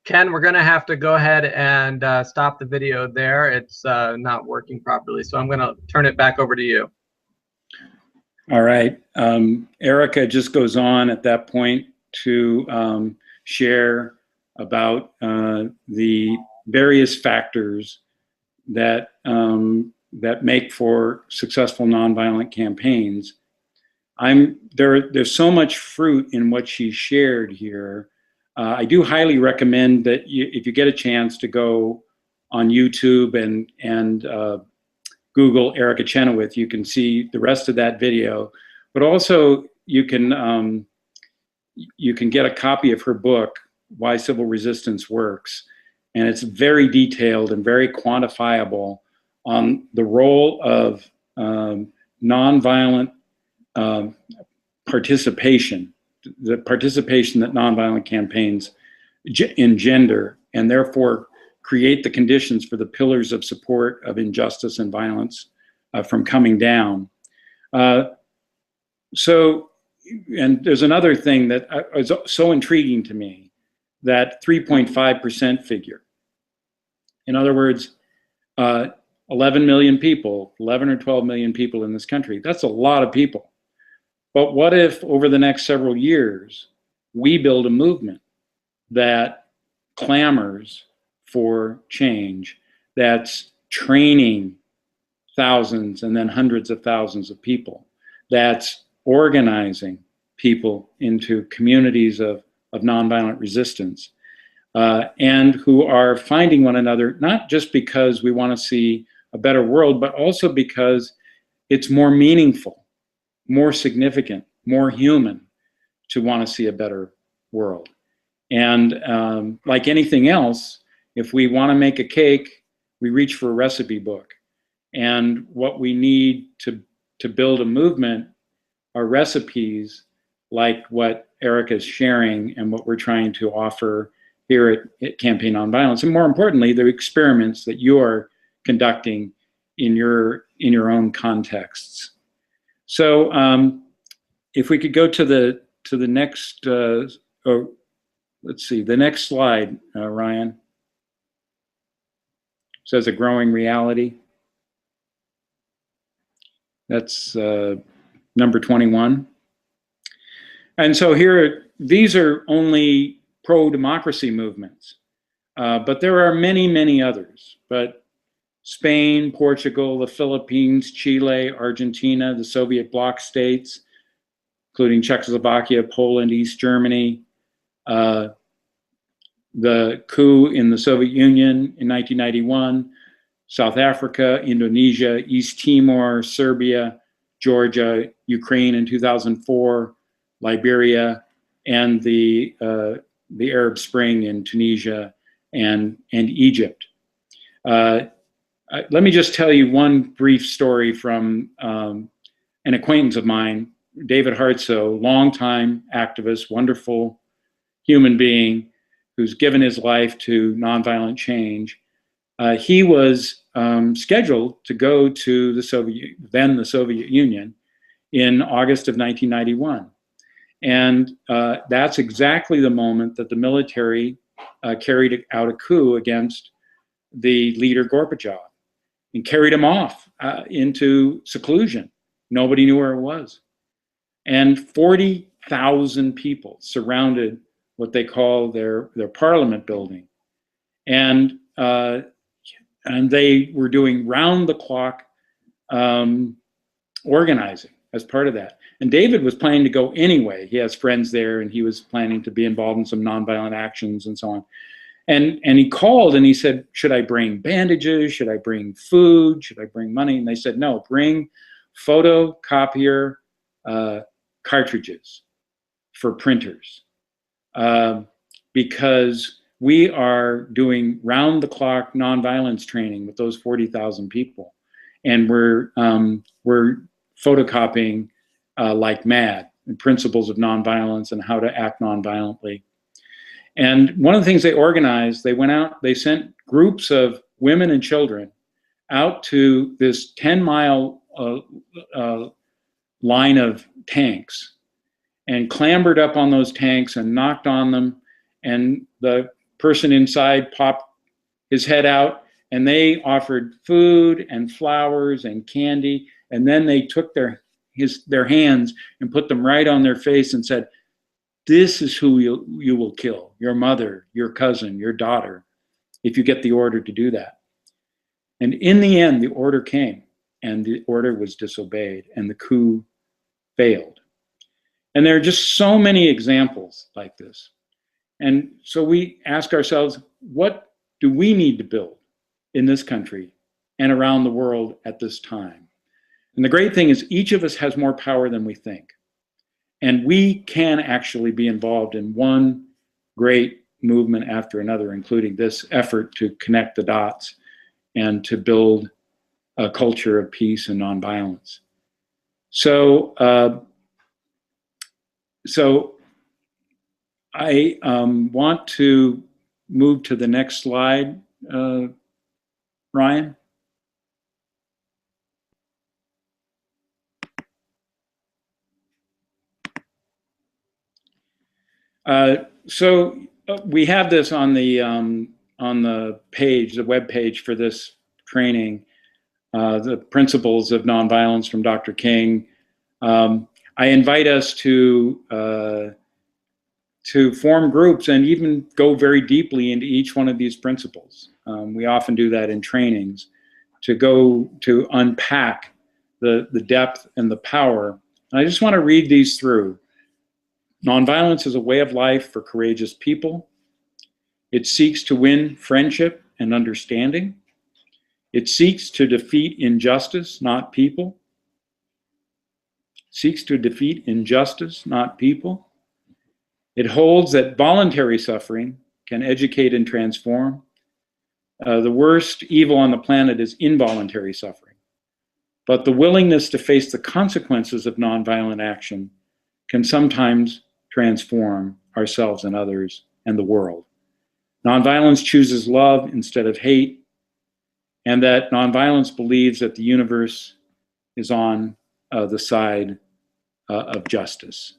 Ken, we're going to have to go ahead and stop the video there. It's not working properly, so I'm going to turn it back over to you. All right. Erica just goes on at that point to share about the various factors that that make for successful nonviolent campaigns. There's so much fruit in what she shared here. I do highly recommend that if you get a chance to go on YouTube and Google Erica Chenoweth, you can see the rest of that video. But also you can get a copy of her book, Why Civil Resistance Works, and it's very detailed and very quantifiable on the role of nonviolent participation, the participation that nonviolent campaigns engender, and therefore create the conditions for the pillars of support of injustice and violence from coming down. And there's another thing that is so intriguing to me, that 3.5% figure. In other words, 11 million people, 11 or 12 million people in this country, that's a lot of people. But what if over the next several years, we build a movement that clamors for change, that's training thousands and then hundreds of thousands of people, that's organizing people into communities of nonviolent resistance, and who are finding one another, not just because we want to see a better world, but also because it's more meaningful, more significant, more human to want to see a better world. And like anything else, if we want to make a cake, we reach for a recipe book. And what we need to build a movement are recipes like what Erica is sharing and what we're trying to offer here at Campaign Nonviolence. And more importantly, the experiments that you are conducting in your own contexts. So if we could go to the next, let's see, the next slide, Ryan. It says a growing reality. That's number 21. And so here, these are only pro-democracy movements, but there are many, many others. But Spain, Portugal, the Philippines, Chile, Argentina, the Soviet bloc states, including Czechoslovakia, Poland, East Germany, the coup in the Soviet Union in 1991, South Africa, Indonesia, East Timor, Serbia, Georgia, Ukraine in 2004, Liberia, and the Arab Spring in Tunisia and Egypt. Let me just tell you one brief story from an acquaintance of mine, David Hartsoe, longtime activist, wonderful human being who's given his life to nonviolent change. He was scheduled to go to the Soviet Union in August of 1991. And that's exactly the moment that the military carried out a coup against the leader Gorbachev and carried him off into seclusion. Nobody knew where it was. And 40,000 people surrounded what they call their parliament building. And And they were doing round-the-clock organizing as part of that. And David was planning to go anyway. He has friends there, and he was planning to be involved in some nonviolent actions and so on. And he called and he said, should I bring bandages? Should I bring food? Should I bring money? And they said, no, bring photocopier cartridges for printers. Because we are doing round-the-clock nonviolence training with those 40,000 people. And we're photocopying like mad, and principles of nonviolence and how to act nonviolently. And one of the things they organized, they went out, they sent groups of women and children out to this 10-mile line of tanks and clambered up on those tanks and knocked on them. And the person inside popped his head out, and they offered food and flowers and candy. And then they took their hands and put them right on their face and said, this is who you will kill, your mother, your cousin, your daughter, if you get the order to do that. And in the end, the order came, and the order was disobeyed, and the coup failed. And there are just so many examples like this. And so we ask ourselves, what do we need to build in this country and around the world at this time? And the great thing is each of us has more power than we think. And we can actually be involved in one great movement after another, including this effort to connect the dots and to build a culture of peace and nonviolence. So I want to move to the next slide, Ryan. So we have this on the page, the web page for this training, the principles of nonviolence from Dr. King. I invite us to form groups and even go very deeply into each one of these principles. We often do that in trainings to unpack the depth and the power. And I just want to read these through. Nonviolence is a way of life for courageous people. It seeks to win friendship and understanding. It seeks to defeat injustice, not people. Seeks to defeat injustice, not people. It holds that voluntary suffering can educate and transform. The worst evil on the planet is involuntary suffering. But the willingness to face the consequences of nonviolent action can sometimes transform ourselves and others and the world. Nonviolence chooses love instead of hate, and that nonviolence believes that the universe is on the side of justice.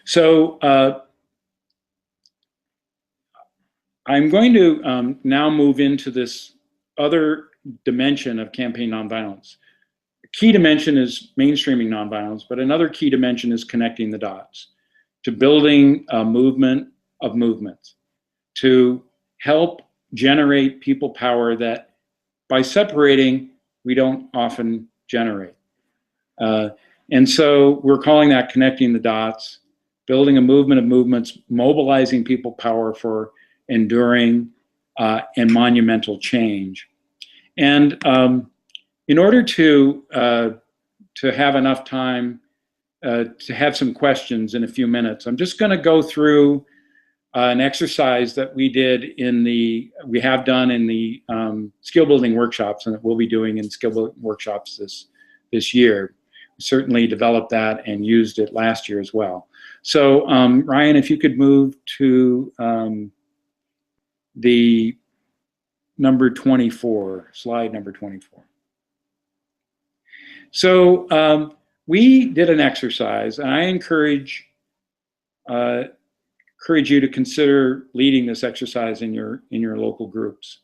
So I'm going to now move into this other dimension of campaign nonviolence. A key dimension is mainstreaming nonviolence, but another key dimension is connecting the dots to building a movement of movements, to help generate people power that by separating, we don't often generate. And so we're calling that connecting the dots, building a movement of movements, mobilizing people power for enduring and monumental change. And in order to have enough time to have some questions in a few minutes, I'm just going to go through an exercise that we have done in the skill building workshops, and that we'll be doing in skill building workshops this year. We certainly developed that and used it last year as well. So Ryan, if you could move to the number 24, slide number 24. So we did an exercise, and I encourage you to consider leading this exercise in your local groups.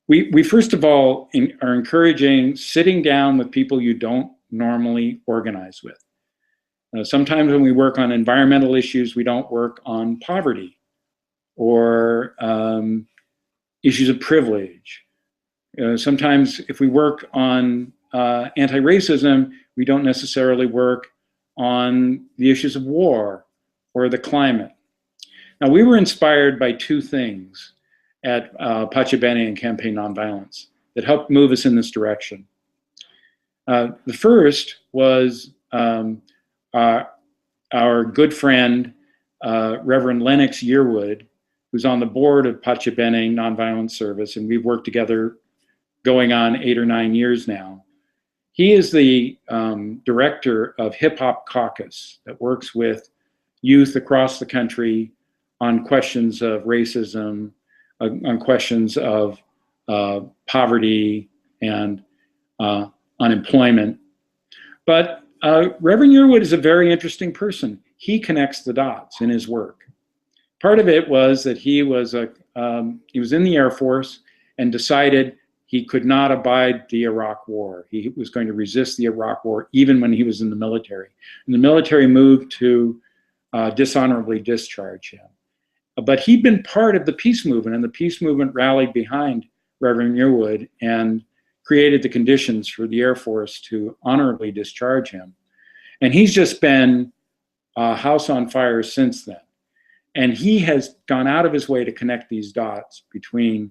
We first of all are encouraging sitting down with people you don't normally organize with. Sometimes when we work on environmental issues, we don't work on poverty. or issues of privilege. Sometimes if we work on anti-racism, we don't necessarily work on the issues of war or the climate. Now, we were inspired by two things at Pace Bene and Campaign Nonviolence that helped move us in this direction. The first was our good friend, Reverend Lennox Yearwood, who's on the board of Pace Bene Nonviolence Service, and we've worked together going on 8 or 9 years now. He is the director of Hip Hop Caucus that works with youth across the country on questions of racism, on questions of poverty and unemployment. But Reverend Yearwood is a very interesting person. He connects the dots in his work. Part of it was that he was in the Air Force and decided he could not abide the Iraq War. He was going to resist the Iraq War even when he was in the military. And the military moved to dishonorably discharge him. But he'd been part of the peace movement, and the peace movement rallied behind Reverend Yearwood and created the conditions for the Air Force to honorably discharge him. And he's just been a house on fire since then. And he has gone out of his way to connect these dots between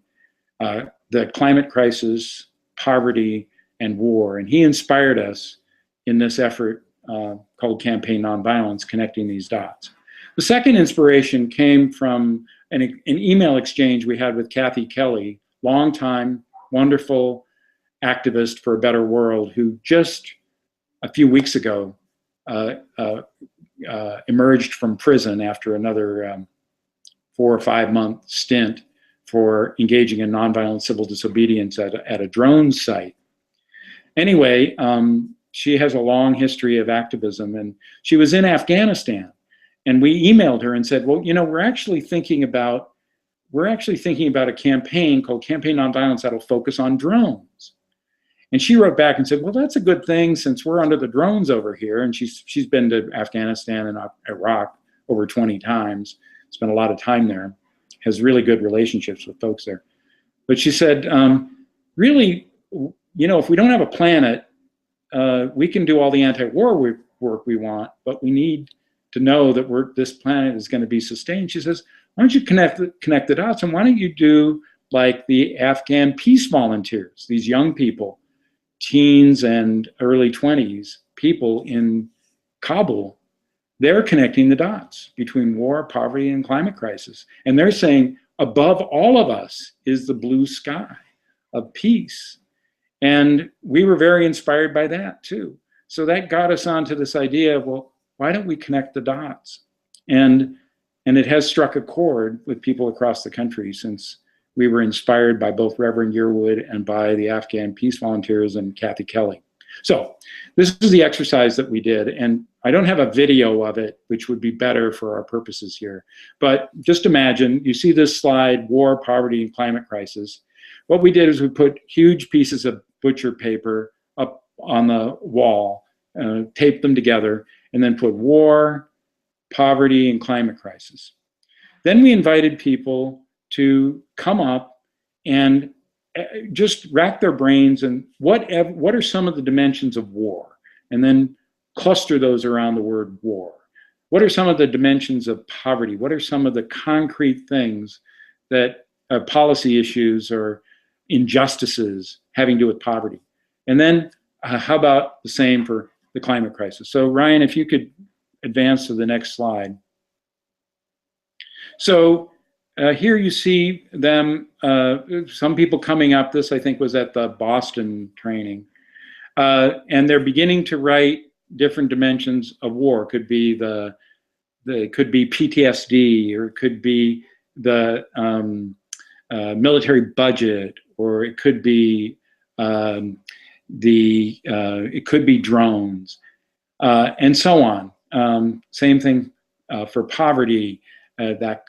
the climate crisis, poverty, and war. And he inspired us in this effort called Campaign Nonviolence, connecting these dots. The second inspiration came from an email exchange we had with Kathy Kelly, longtime, wonderful activist for a better world, who just a few weeks ago emerged from prison after another 4 or 5 month stint for engaging in nonviolent civil disobedience at a drone site. Anyway, she has a long history of activism, and she was in Afghanistan. And we emailed her and said, well, you know, we're actually thinking about a campaign called Campaign Nonviolence that'll focus on drones. And she wrote back and said, well, that's a good thing since we're under the drones over here. And she's been to Afghanistan and Iraq over 20 times, spent a lot of time there, has really good relationships with folks there. But she said, really, you know, if we don't have a planet, we can do all the anti-war work we want, but we need to know that this planet is going to be sustained. She says, why don't you connect the dots, and why don't you do like the Afghan peace volunteers, these young people, teens and early 20s, people in Kabul. They're connecting the dots between war, poverty, and climate crisis. And they're saying, above all of us is the blue sky of peace. And we were very inspired by that too. So that got us onto this idea of, well, why don't we connect the dots? And it has struck a chord with people across the country since we were inspired by both Reverend Yearwood and by the Afghan peace volunteers and Kathy Kelly. So this is the exercise that we did, and I don't have a video of it, which would be better for our purposes here. But just imagine, you see this slide, war, poverty, and climate crisis. What we did is we put huge pieces of butcher paper up on the wall, taped them together, and then put war, poverty, and climate crisis. Then we invited people to come up and just rack their brains and what are some of the dimensions of war, and then cluster those around the word war. What are some of the dimensions of poverty? What are some of the concrete things that policy issues or injustices having to do with poverty? And then how about the same for the climate crisis? So Ryan, if you could advance to the next slide. So here you see them, some people coming up. This I think was at the Boston training. And they're beginning to write different dimensions of war. It could be could be PTSD, or it could be the military budget, or it could be it could be drones, and so on. Same thing for poverty. That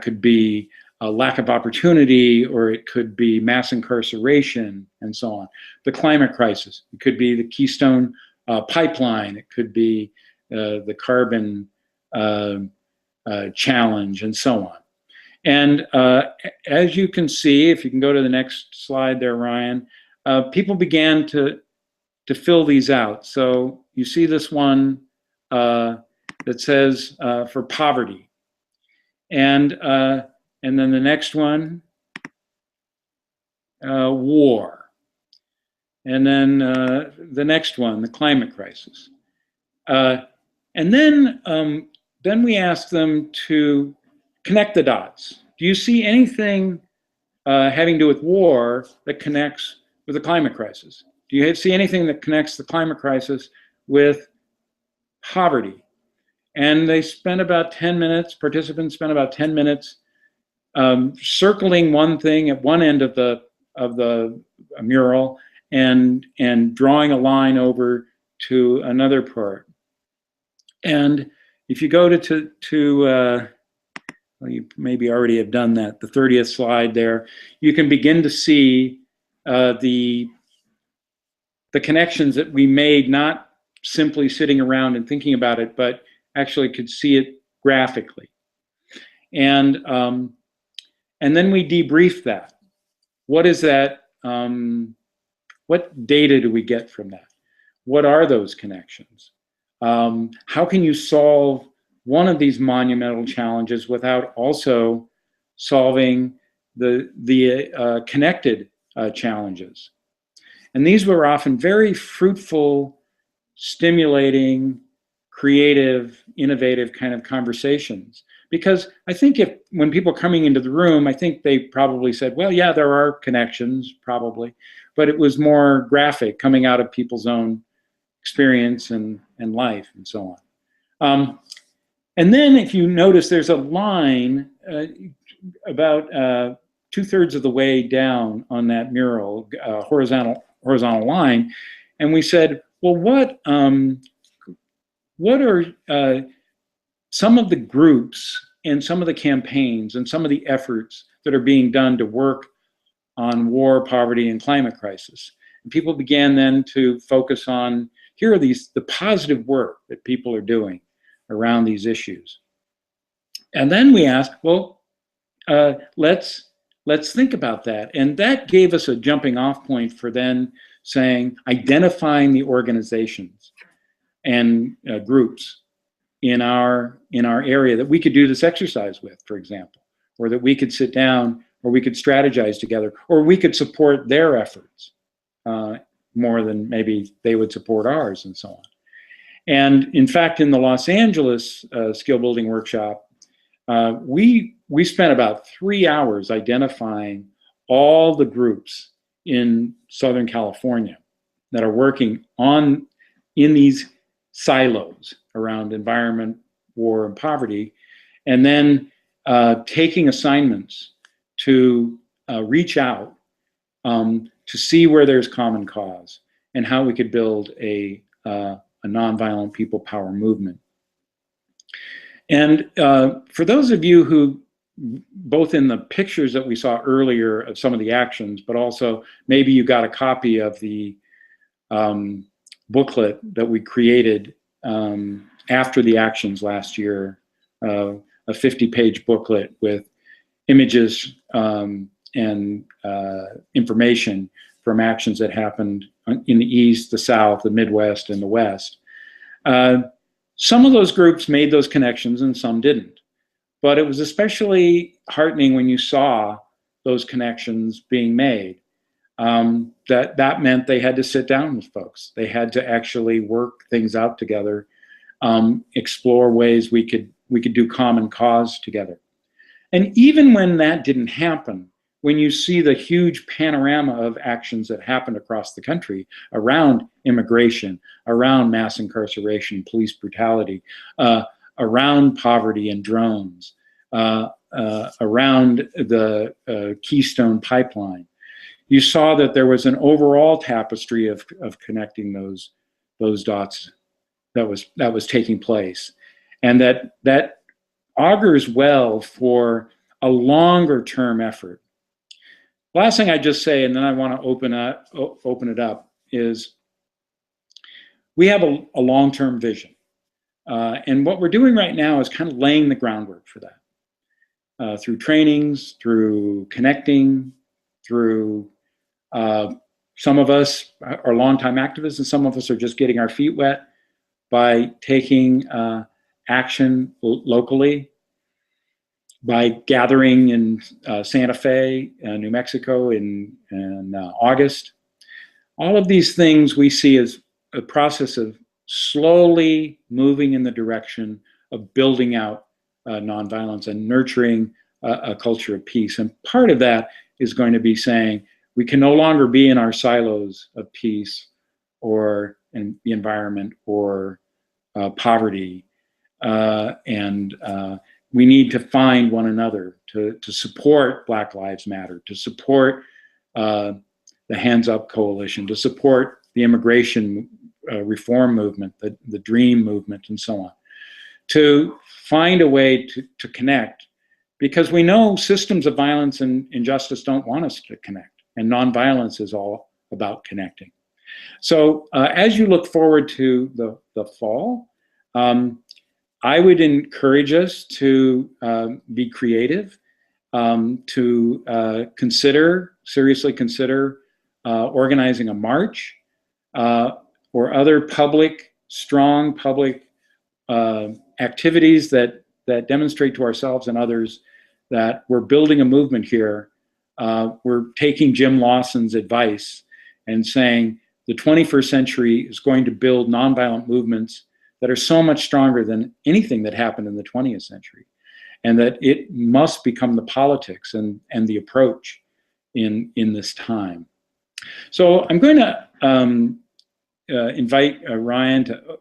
could be a lack of opportunity, or it could be mass incarceration, and so on. The climate crisis, it could be the Keystone pipeline, it could be the carbon challenge, and so on. And as you can see, if you can go to the next slide there, Ryan, people began to fill these out. So you see this one that says for poverty. And then the next one, war. And then the next one, the climate crisis. And then we asked them to connect the dots. Do you see anything having to do with war that connects with the climate crisis? Do you see anything that connects the climate crisis with poverty? And they spent about 10 minutes, participants spent about 10 minutes circling one thing at one end of the mural and drawing a line over to another part. And if you go to well, you maybe already have done that, the 30th slide there, you can begin to see the connections that we made, not simply sitting around and thinking about it, but actually could see it graphically. And then we debriefed that. What is that? What data do we get from that? What are those connections? How can you solve one of these monumental challenges without also solving the connected challenges? And these were often very fruitful, stimulating, creative, innovative kind of conversations. Because I think when people are coming into the room, I think they probably said, well, yeah, there are connections, probably. But it was more graphic, coming out of people's own experience and life and so on. And then if you notice, there's a line about 2/3 of the way down on that mural, horizontal line. And we said, well, what are some of the groups and some of the campaigns and some of the efforts that are being done to work on war, poverty, and climate crisis? And people began then to focus on, here are the positive work that people are doing around these issues. And then we asked, well, let's think about that. And that gave us a jumping off point for then saying, identifying the organizations and groups in our area that we could do this exercise with, for example, or that we could sit down, or we could strategize together, or we could support their efforts more than maybe they would support ours, and so on. And in fact, in the Los Angeles skill building workshop, we spent about 3 hours identifying all the groups in Southern California that are working in these silos around environment, war, and poverty, and then taking assignments to reach out to see where there's common cause and how we could build a nonviolent people power movement. And for those of you who, both in the pictures that we saw earlier of some of the actions, but also maybe you got a copy of the booklet that we created after the actions last year, a 50-page booklet with images and information from actions that happened in the East, the South, the Midwest, and the West. Some of those groups made those connections and some didn't. But it was especially heartening when you saw those connections being made. That meant they had to sit down with folks. They had to actually work things out together, explore ways we could do common cause together. And even when that didn't happen, when you see the huge panorama of actions that happened across the country around immigration, around mass incarceration, police brutality, around poverty and drones, around the Keystone Pipeline, you saw that there was an overall tapestry of connecting those dots that was taking place, and that augurs well for a longer term effort. Last thing I just say, and then I want to open it up, is we have a long-term vision. And what we're doing right now is kind of laying the groundwork for that. through trainings, through connecting, through some of us are longtime activists, and some of us are just getting our feet wet by taking action locally, by gathering in Santa Fe, New Mexico in August. All of these things we see as a process of slowly moving in the direction of building out nonviolence and nurturing a culture of peace. And part of that is going to be saying we can no longer be in our silos of peace or in the environment or poverty. And we need to find one another to support Black Lives Matter, to support the Hands Up Coalition, to support the immigration reform movement, the DREAM movement, and so on, to find a way to connect, because we know systems of violence and injustice don't want us to connect, and nonviolence is all about connecting. So as you look forward to the fall, I would encourage us to be creative, to seriously consider organizing a march or other strong public activities that demonstrate to ourselves and others that we're building a movement here. We're taking Jim Lawson's advice and saying the 21st century is going to build nonviolent movements that are so much stronger than anything that happened in the 20th century, and that it must become the politics and the approach in this time. So I'm going to invite Ryan to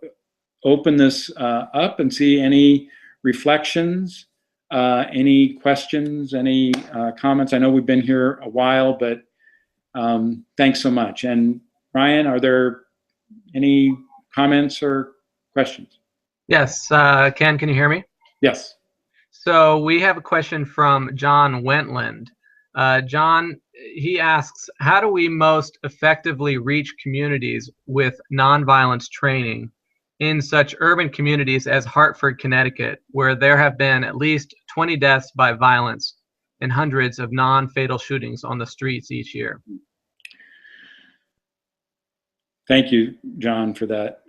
open this up and see any reflections, any questions, any comments. I know we've been here a while, but thanks so much. And Ryan, are there any comments or questions? Yes, Ken, can you hear me? Yes. So we have a question from John Wentland. John, he asks, how do we most effectively reach communities with nonviolence training in such urban communities as Hartford, Connecticut, where there have been at least 20 deaths by violence and hundreds of non-fatal shootings on the streets each year? Thank you, John, for that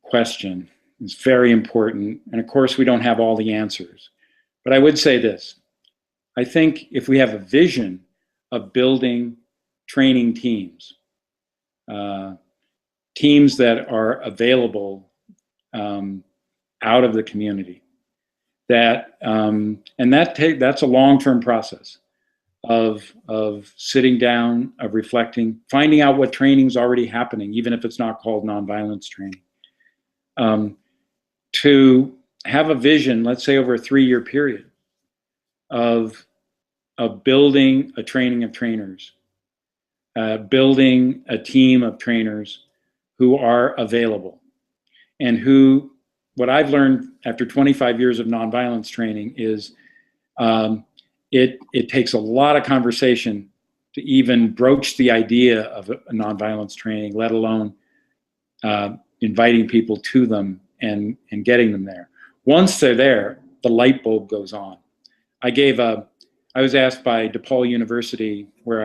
question. It's very important. And of course, we don't have all the answers. But I would say this. I think if we have a vision of building training teams, teams that are available out of the community, that's a long-term process of sitting down, of reflecting, finding out what training is already happening, even if it's not called nonviolence training. To have a vision, let's say over a 3-year period, of building a training of trainers, building a team of trainers who are available, and who, what I've learned after 25 years of nonviolence training is it takes a lot of conversation to even broach the idea of a nonviolence training, let alone inviting people to them and getting them there. Once they're there, the light bulb goes on. I was asked by DePaul University, where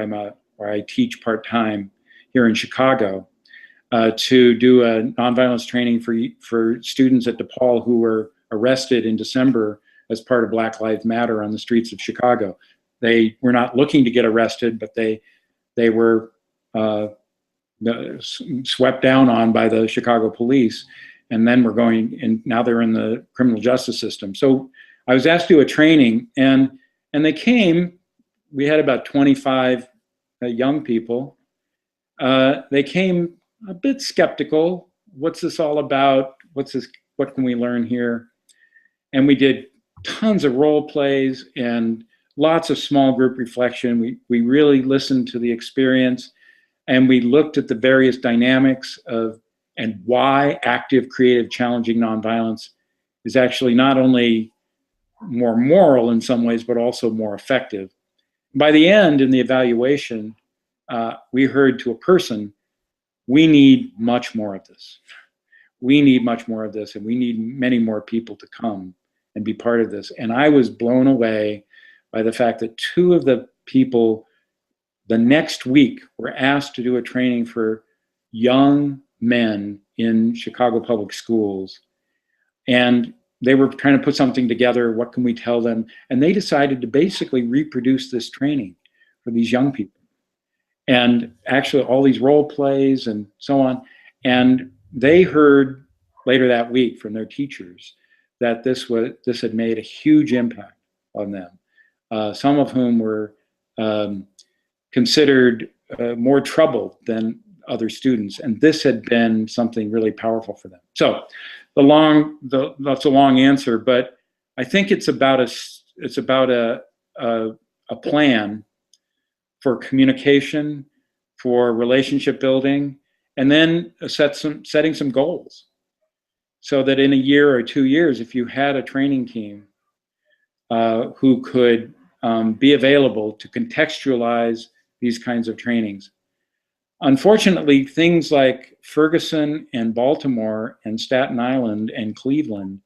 I teach part-time here in Chicago, to do a nonviolence training for students at DePaul who were arrested in December as part of Black Lives Matter on the streets of Chicago. They were not looking to get arrested, but they were swept down on by the Chicago police, and then and now they're in the criminal justice system. So I was asked to do a training, and they came. We had about 25 young people. They came a bit skeptical. What's this all about? What can we learn here? And we did tons of role plays and lots of small group reflection. We really listened to the experience, and we looked at the various dynamics of and why active, creative, challenging nonviolence is actually not only more moral in some ways, but also more effective. By the end, in the evaluation, we heard to a person, we need much more of this. We need much more of this, and we need many more people to come and be part of this. And I was blown away by the fact that two of the people the next week were asked to do a training for young men in Chicago public schools. And they were trying to put something together. What can we tell them? And they decided to basically reproduce this training for these young people. And actually all these role plays and so on. And they heard later that week from their teachers that this had made a huge impact on them. Some of whom were considered more troubled than other students, and this had been something really powerful for them. So, that's a long answer, but I think it's about a plan for communication, for relationship building, and then setting some goals, so that in a year or 2 years, if you had a training team who could be available to contextualize these kinds of trainings. Unfortunately, things like Ferguson and Baltimore and Staten Island and Cleveland,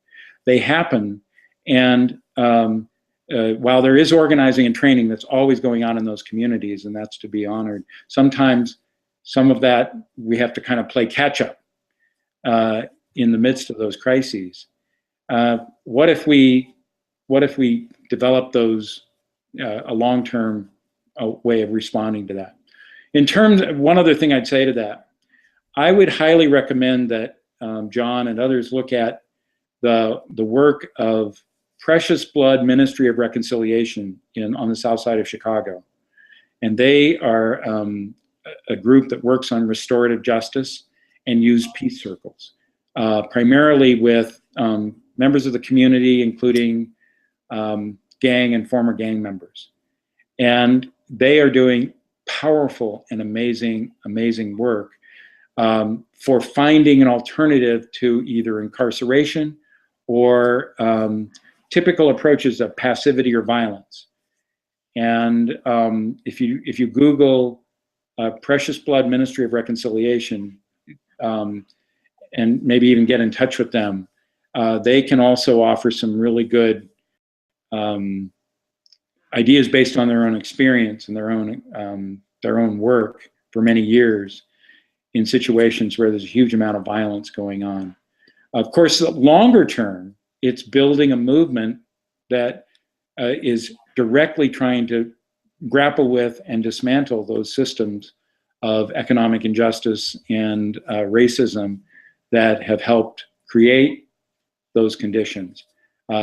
they happen. And while there is organizing and training that's always going on in those communities, and that's to be honored, sometimes some of that we have to kind of play catch up in the midst of those crises. What if we develop those a long-term way of responding to that? In terms of one other thing I'd say to that, I would highly recommend that John and others look at the work of Precious Blood Ministry of Reconciliation on the south side of Chicago. And they are a group that works on restorative justice and use peace circles, primarily with members of the community, including gang and former gang members. And they are doing powerful and amazing work for finding an alternative to either incarceration or typical approaches of passivity or violence. And if you Google Precious Blood Ministry of Reconciliation, and maybe even get in touch with them, they can also offer some really good ideas based on their own experience and their own work for many years in situations where there's a huge amount of violence going on. Of course, longer term, it's building a movement that is directly trying to grapple with and dismantle those systems of economic injustice and racism that have helped create those conditions.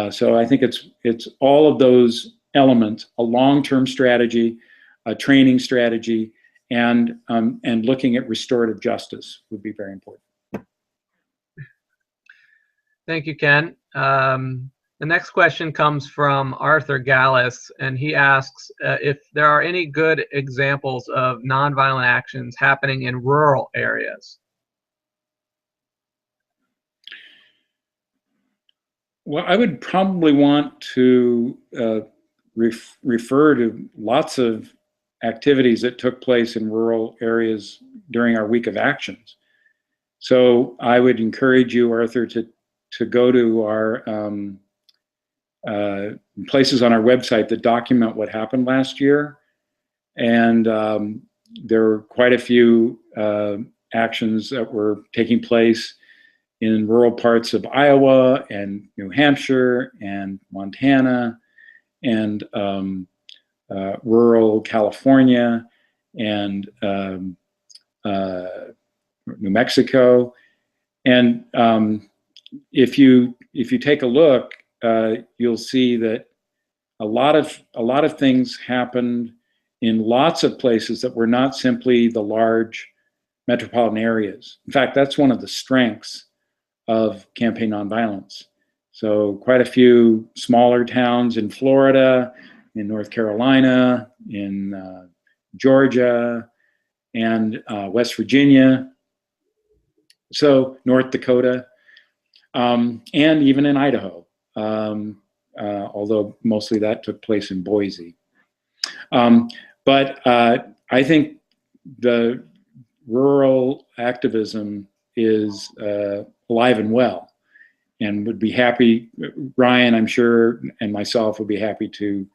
So I think it's all of those elements: a long-term strategy, a training strategy, and looking at restorative justice would be very important. Thank you, Ken. The next question comes from Arthur Gallus, and he asks if there are any good examples of nonviolent actions happening in rural areas. Well, I would probably want to refer to lots of activities that took place in rural areas during our week of actions. So I would encourage you, Arthur, to go to our places on our website that document what happened last year. And there were quite a few actions that were taking place in rural parts of Iowa and New Hampshire and Montana and rural California and New Mexico. And if you take a look, you'll see that a lot of things happened in lots of places that were not simply the large metropolitan areas. In fact, that's one of the strengths of Campaign Nonviolence. So quite a few smaller towns in Florida, in North Carolina, in Georgia, and West Virginia, so North Dakota, and even in Idaho, although mostly that took place in Boise. But I think the rural activism is alive and well, and would be happy, Ryan, I'm sure, and myself would be happy to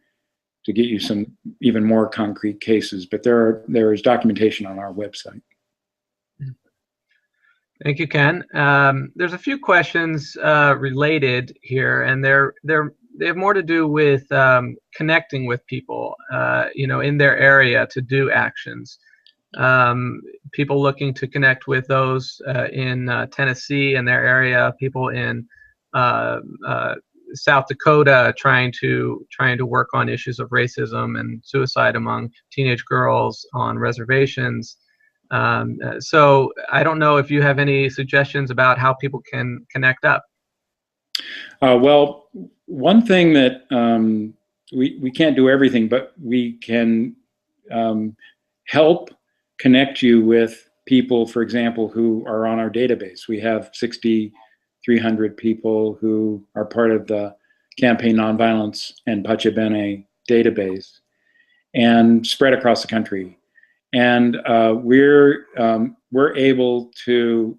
get you some even more concrete cases. But there is documentation on our website. Thank you, Ken. There's a few questions related here, and they have more to do with connecting with people, in their area to do actions. People looking to connect with those in Tennessee and their area, people in South Dakota trying to work on issues of racism and suicide among teenage girls on reservations. So I don't know if you have any suggestions about how people can connect up. Well, one thing that we can't do everything, but we can help connect you with people, for example, who are on our database. We have 6,300 people who are part of the Campaign Nonviolence and Pace Bene database and spread across the country. And we're able to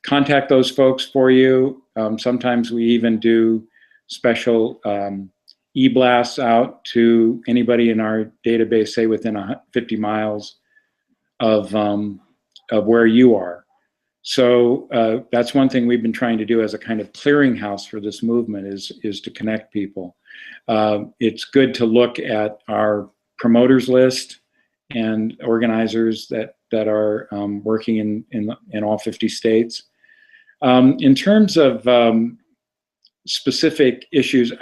contact those folks for you. Sometimes we even do special e-blasts out to anybody in our database, say within 50 miles of where you are. So that's one thing we've been trying to do as a kind of clearinghouse for this movement is to connect people. It's good to look at our promoters list and organizers that are working in all 50 states. In terms of specific issues,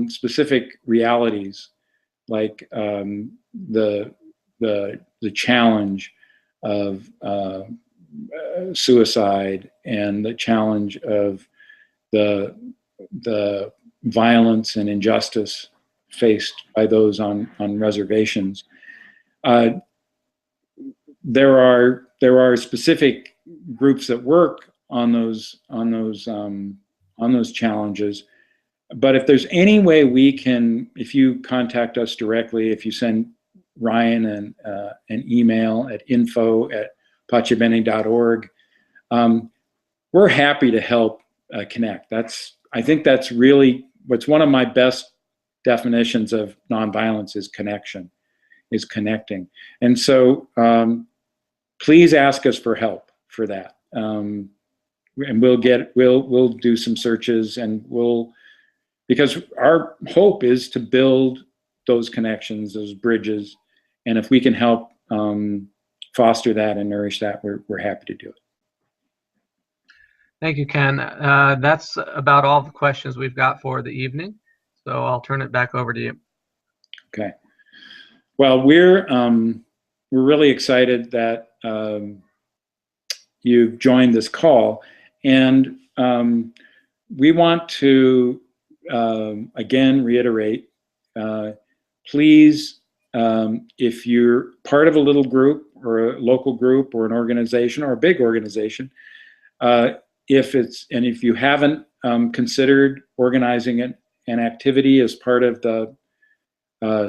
specific realities like the challenge of suicide and the challenge of the violence and injustice faced by those on reservations. There are specific groups that work on those challenges. But if there's any way we can, if you contact us directly, if you send Ryan an email at info@pacebene.org, we're happy to help connect. I think that's really what's one of my best definitions of nonviolence is connection, is connecting. And so please ask us for help for that. And we'll do some searches, and because our hope is to build those connections, those bridges. And if we can help foster that and nourish that, we're happy to do it. Thank you, Ken. That's about all the questions we've got for the evening. So I'll turn it back over to you. Okay. Well, we're really excited that you've joined this call, and we want to again reiterate, please, if you're part of a little group or a local group or an organization or a big organization, if you haven't considered organizing an activity as part of the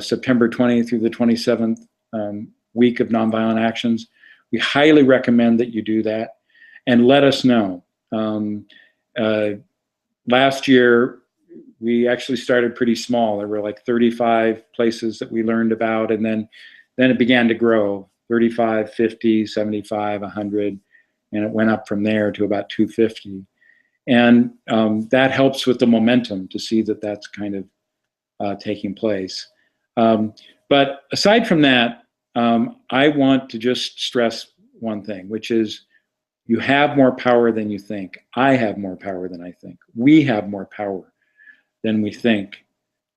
September 20th through the 27th week of nonviolent actions, we highly recommend that you do that and let us know. Last year, we actually started pretty small. There were like 35 places that we learned about, and then it began to grow, 35, 50, 75, 100, and it went up from there to about 250. And that helps with the momentum to see that that's kind of taking place. But aside from that, I want to just stress one thing, which is you have more power than you think. I have more power than I think. We have more power than we think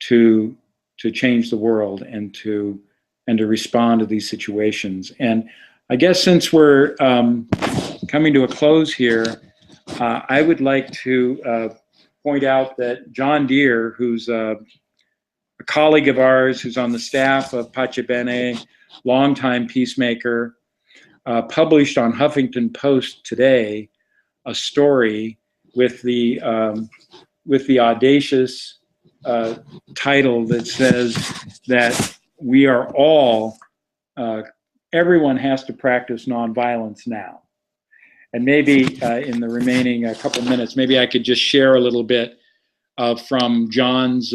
to change the world and to respond to these situations. And I guess since we're coming to a close here, I would like to point out that John Deere, who's a colleague of ours, who's on the staff of Pace Bene, longtime peacemaker, published on Huffington Post today a story with the audacious title that says that we are all, everyone has to practice nonviolence now. And maybe in the remaining couple minutes, maybe I could just share a little bit from John's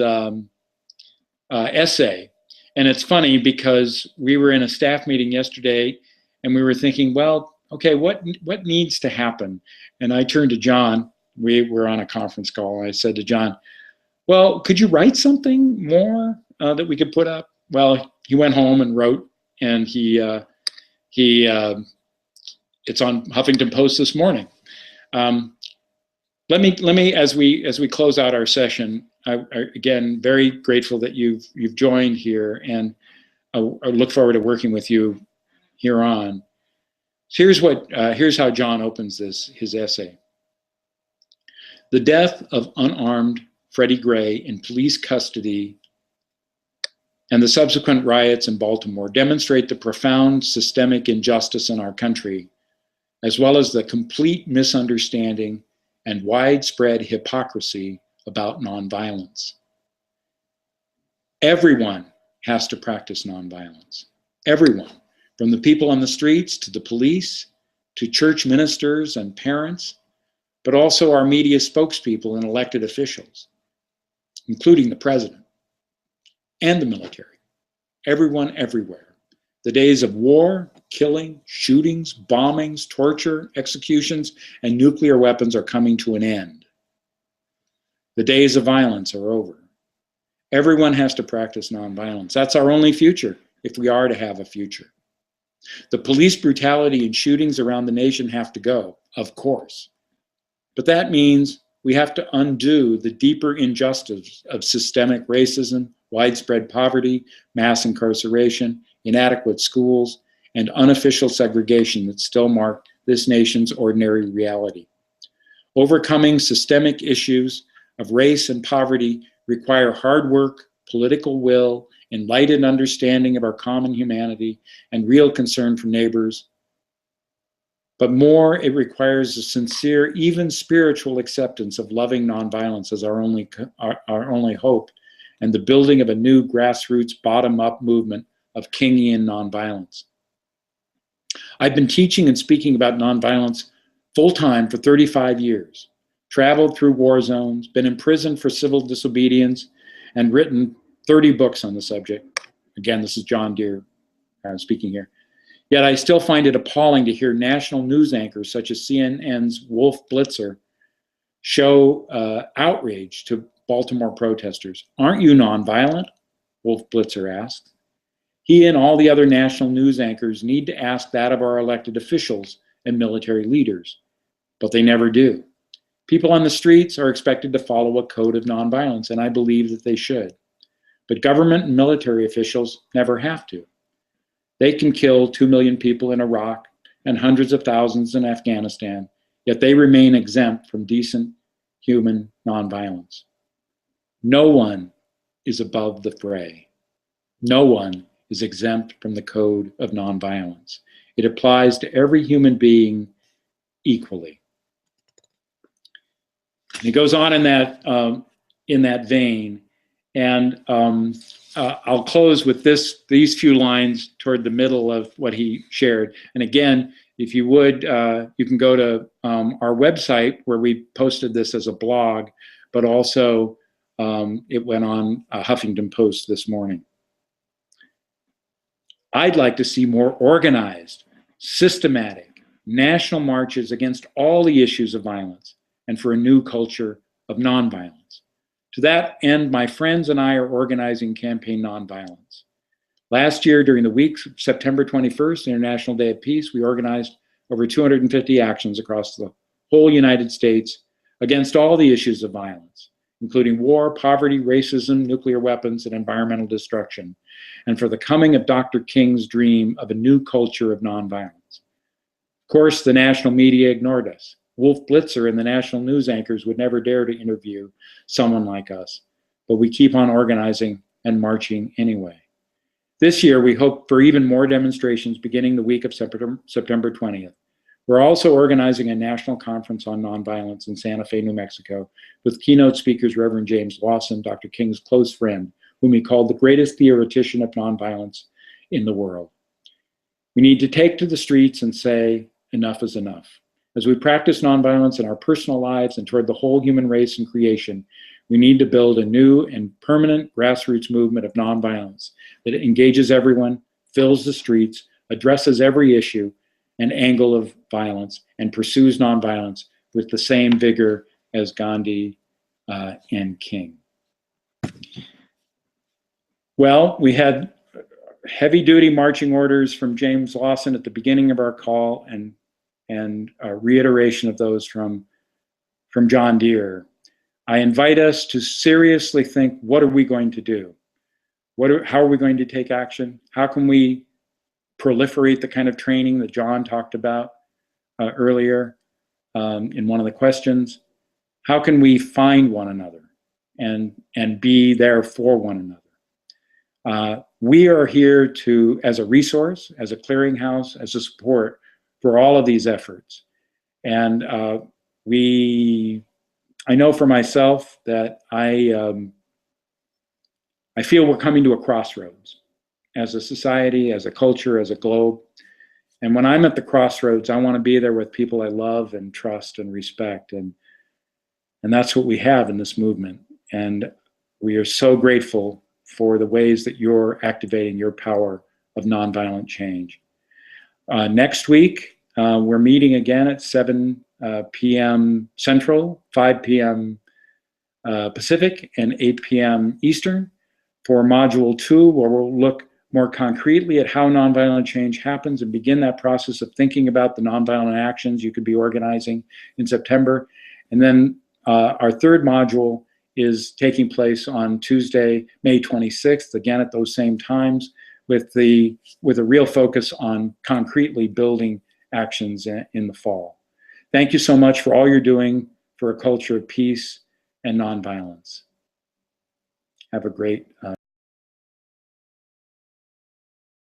essay. And it's funny because we were in a staff meeting yesterday and we were thinking, well, okay, what needs to happen? And I turned to John. We were on a conference call. I said to John, well, could you write something more that we could put up? Well, he went home and wrote, and it's on Huffington Post this morning. Let me as we close out our session, again, very grateful that you've joined here, and I look forward to working with you here on. So here's how John opens his essay. The death of unarmed Freddie Gray in police custody and the subsequent riots in Baltimore demonstrate the profound systemic injustice in our country, as well as the complete misunderstanding and widespread hypocrisy about nonviolence. Everyone has to practice nonviolence. Everyone, from the people on the streets to the police, to church ministers and parents, but also our media spokespeople and elected officials, including the president and the military. Everyone, everywhere. The days of war, killing, shootings, bombings, torture, executions, and nuclear weapons are coming to an end. The days of violence are over. Everyone has to practice nonviolence. That's our only future, if we are to have a future. The police brutality and shootings around the nation have to go, of course. But that means we have to undo the deeper injustice of systemic racism, widespread poverty, mass incarceration, inadequate schools, and unofficial segregation that still mark this nation's ordinary reality. Overcoming systemic issues of race and poverty require hard work, political will, enlightened understanding of our common humanity, and real concern for neighbors. But more, it requires a sincere, even spiritual acceptance of loving nonviolence as our only hope, and the building of a new grassroots bottom-up movement of Kingian nonviolence. I've been teaching and speaking about nonviolence full-time for 35 years, traveled through war zones, been imprisoned for civil disobedience, and written 30 books on the subject. Again, this is John Deere speaking here. Yet I still find it appalling to hear national news anchors such as CNN's Wolf Blitzer show outrage to Baltimore protesters. Aren't you nonviolent? Wolf Blitzer asked. He and all the other national news anchors need to ask that of our elected officials and military leaders, but they never do. People on the streets are expected to follow a code of nonviolence, and I believe that they should. But government and military officials never have to. They can kill 2 million people in Iraq and hundreds of thousands in Afghanistan, yet they remain exempt from decent human nonviolence. No one is above the fray. No one is exempt from the code of nonviolence. It applies to every human being equally. And he goes on in that vein, and I'll close with these few lines toward the middle of what he shared. And again, if you would, you can go to our website where we posted this as a blog, but also it went on Huffington Post this morning. I'd like to see more organized, systematic, national marches against all the issues of violence and for a new culture of nonviolence. To that end, my friends and I are organizing Campaign Nonviolence. Last year, during the week of September 21st, International Day of Peace, we organized over 250 actions across the whole United States against all the issues of violence, including war, poverty, racism, nuclear weapons, and environmental destruction, and for the coming of Dr. King's dream of a new culture of nonviolence. Of course, the national media ignored us. Wolf Blitzer and the national news anchors would never dare to interview someone like us, but we keep on organizing and marching anyway. This year, we hope for even more demonstrations beginning the week of September 20th. We're also organizing a national conference on nonviolence in Santa Fe, New Mexico, with keynote speakers Reverend James Lawson, Dr. King's close friend, whom he called the greatest theoretician of nonviolence in the world. We need to take to the streets and say, enough is enough. As we practice nonviolence in our personal lives and toward the whole human race and creation, We need to build a new and permanent grassroots movement of nonviolence that engages everyone, fills the streets, addresses every issue and angle of violence, and pursues nonviolence with the same vigor as Gandhi and King. Well, we had heavy-duty marching orders from James Lawson at the beginning of our call, and a reiteration of those from John Deere. I invite us to seriously think, what are we going to do? How are we going to take action? How can we proliferate the kind of training that John talked about earlier in one of the questions? How can we find one another and be there for one another? We are here as a resource, as a clearinghouse, as a support for all of these efforts. And I know for myself that I feel we're coming to a crossroads as a society, as a culture, as a globe. And when I'm at the crossroads, I want to be there with people I love and trust and respect. And that's what we have in this movement. And we are so grateful for the ways that you're activating your power of nonviolent change. Next week, we're meeting again at 7 p.m. Central, 5 p.m. Pacific, and 8 p.m. Eastern for Module 2, where we'll look more concretely at how nonviolent change happens and begin that process of thinking about the nonviolent actions you could be organizing in September. And then our third module is taking place on Tuesday, May 26th, again at those same times, with a real focus on concretely building actions in the fall. Thank you so much for all you're doing for a culture of peace and nonviolence. Have a great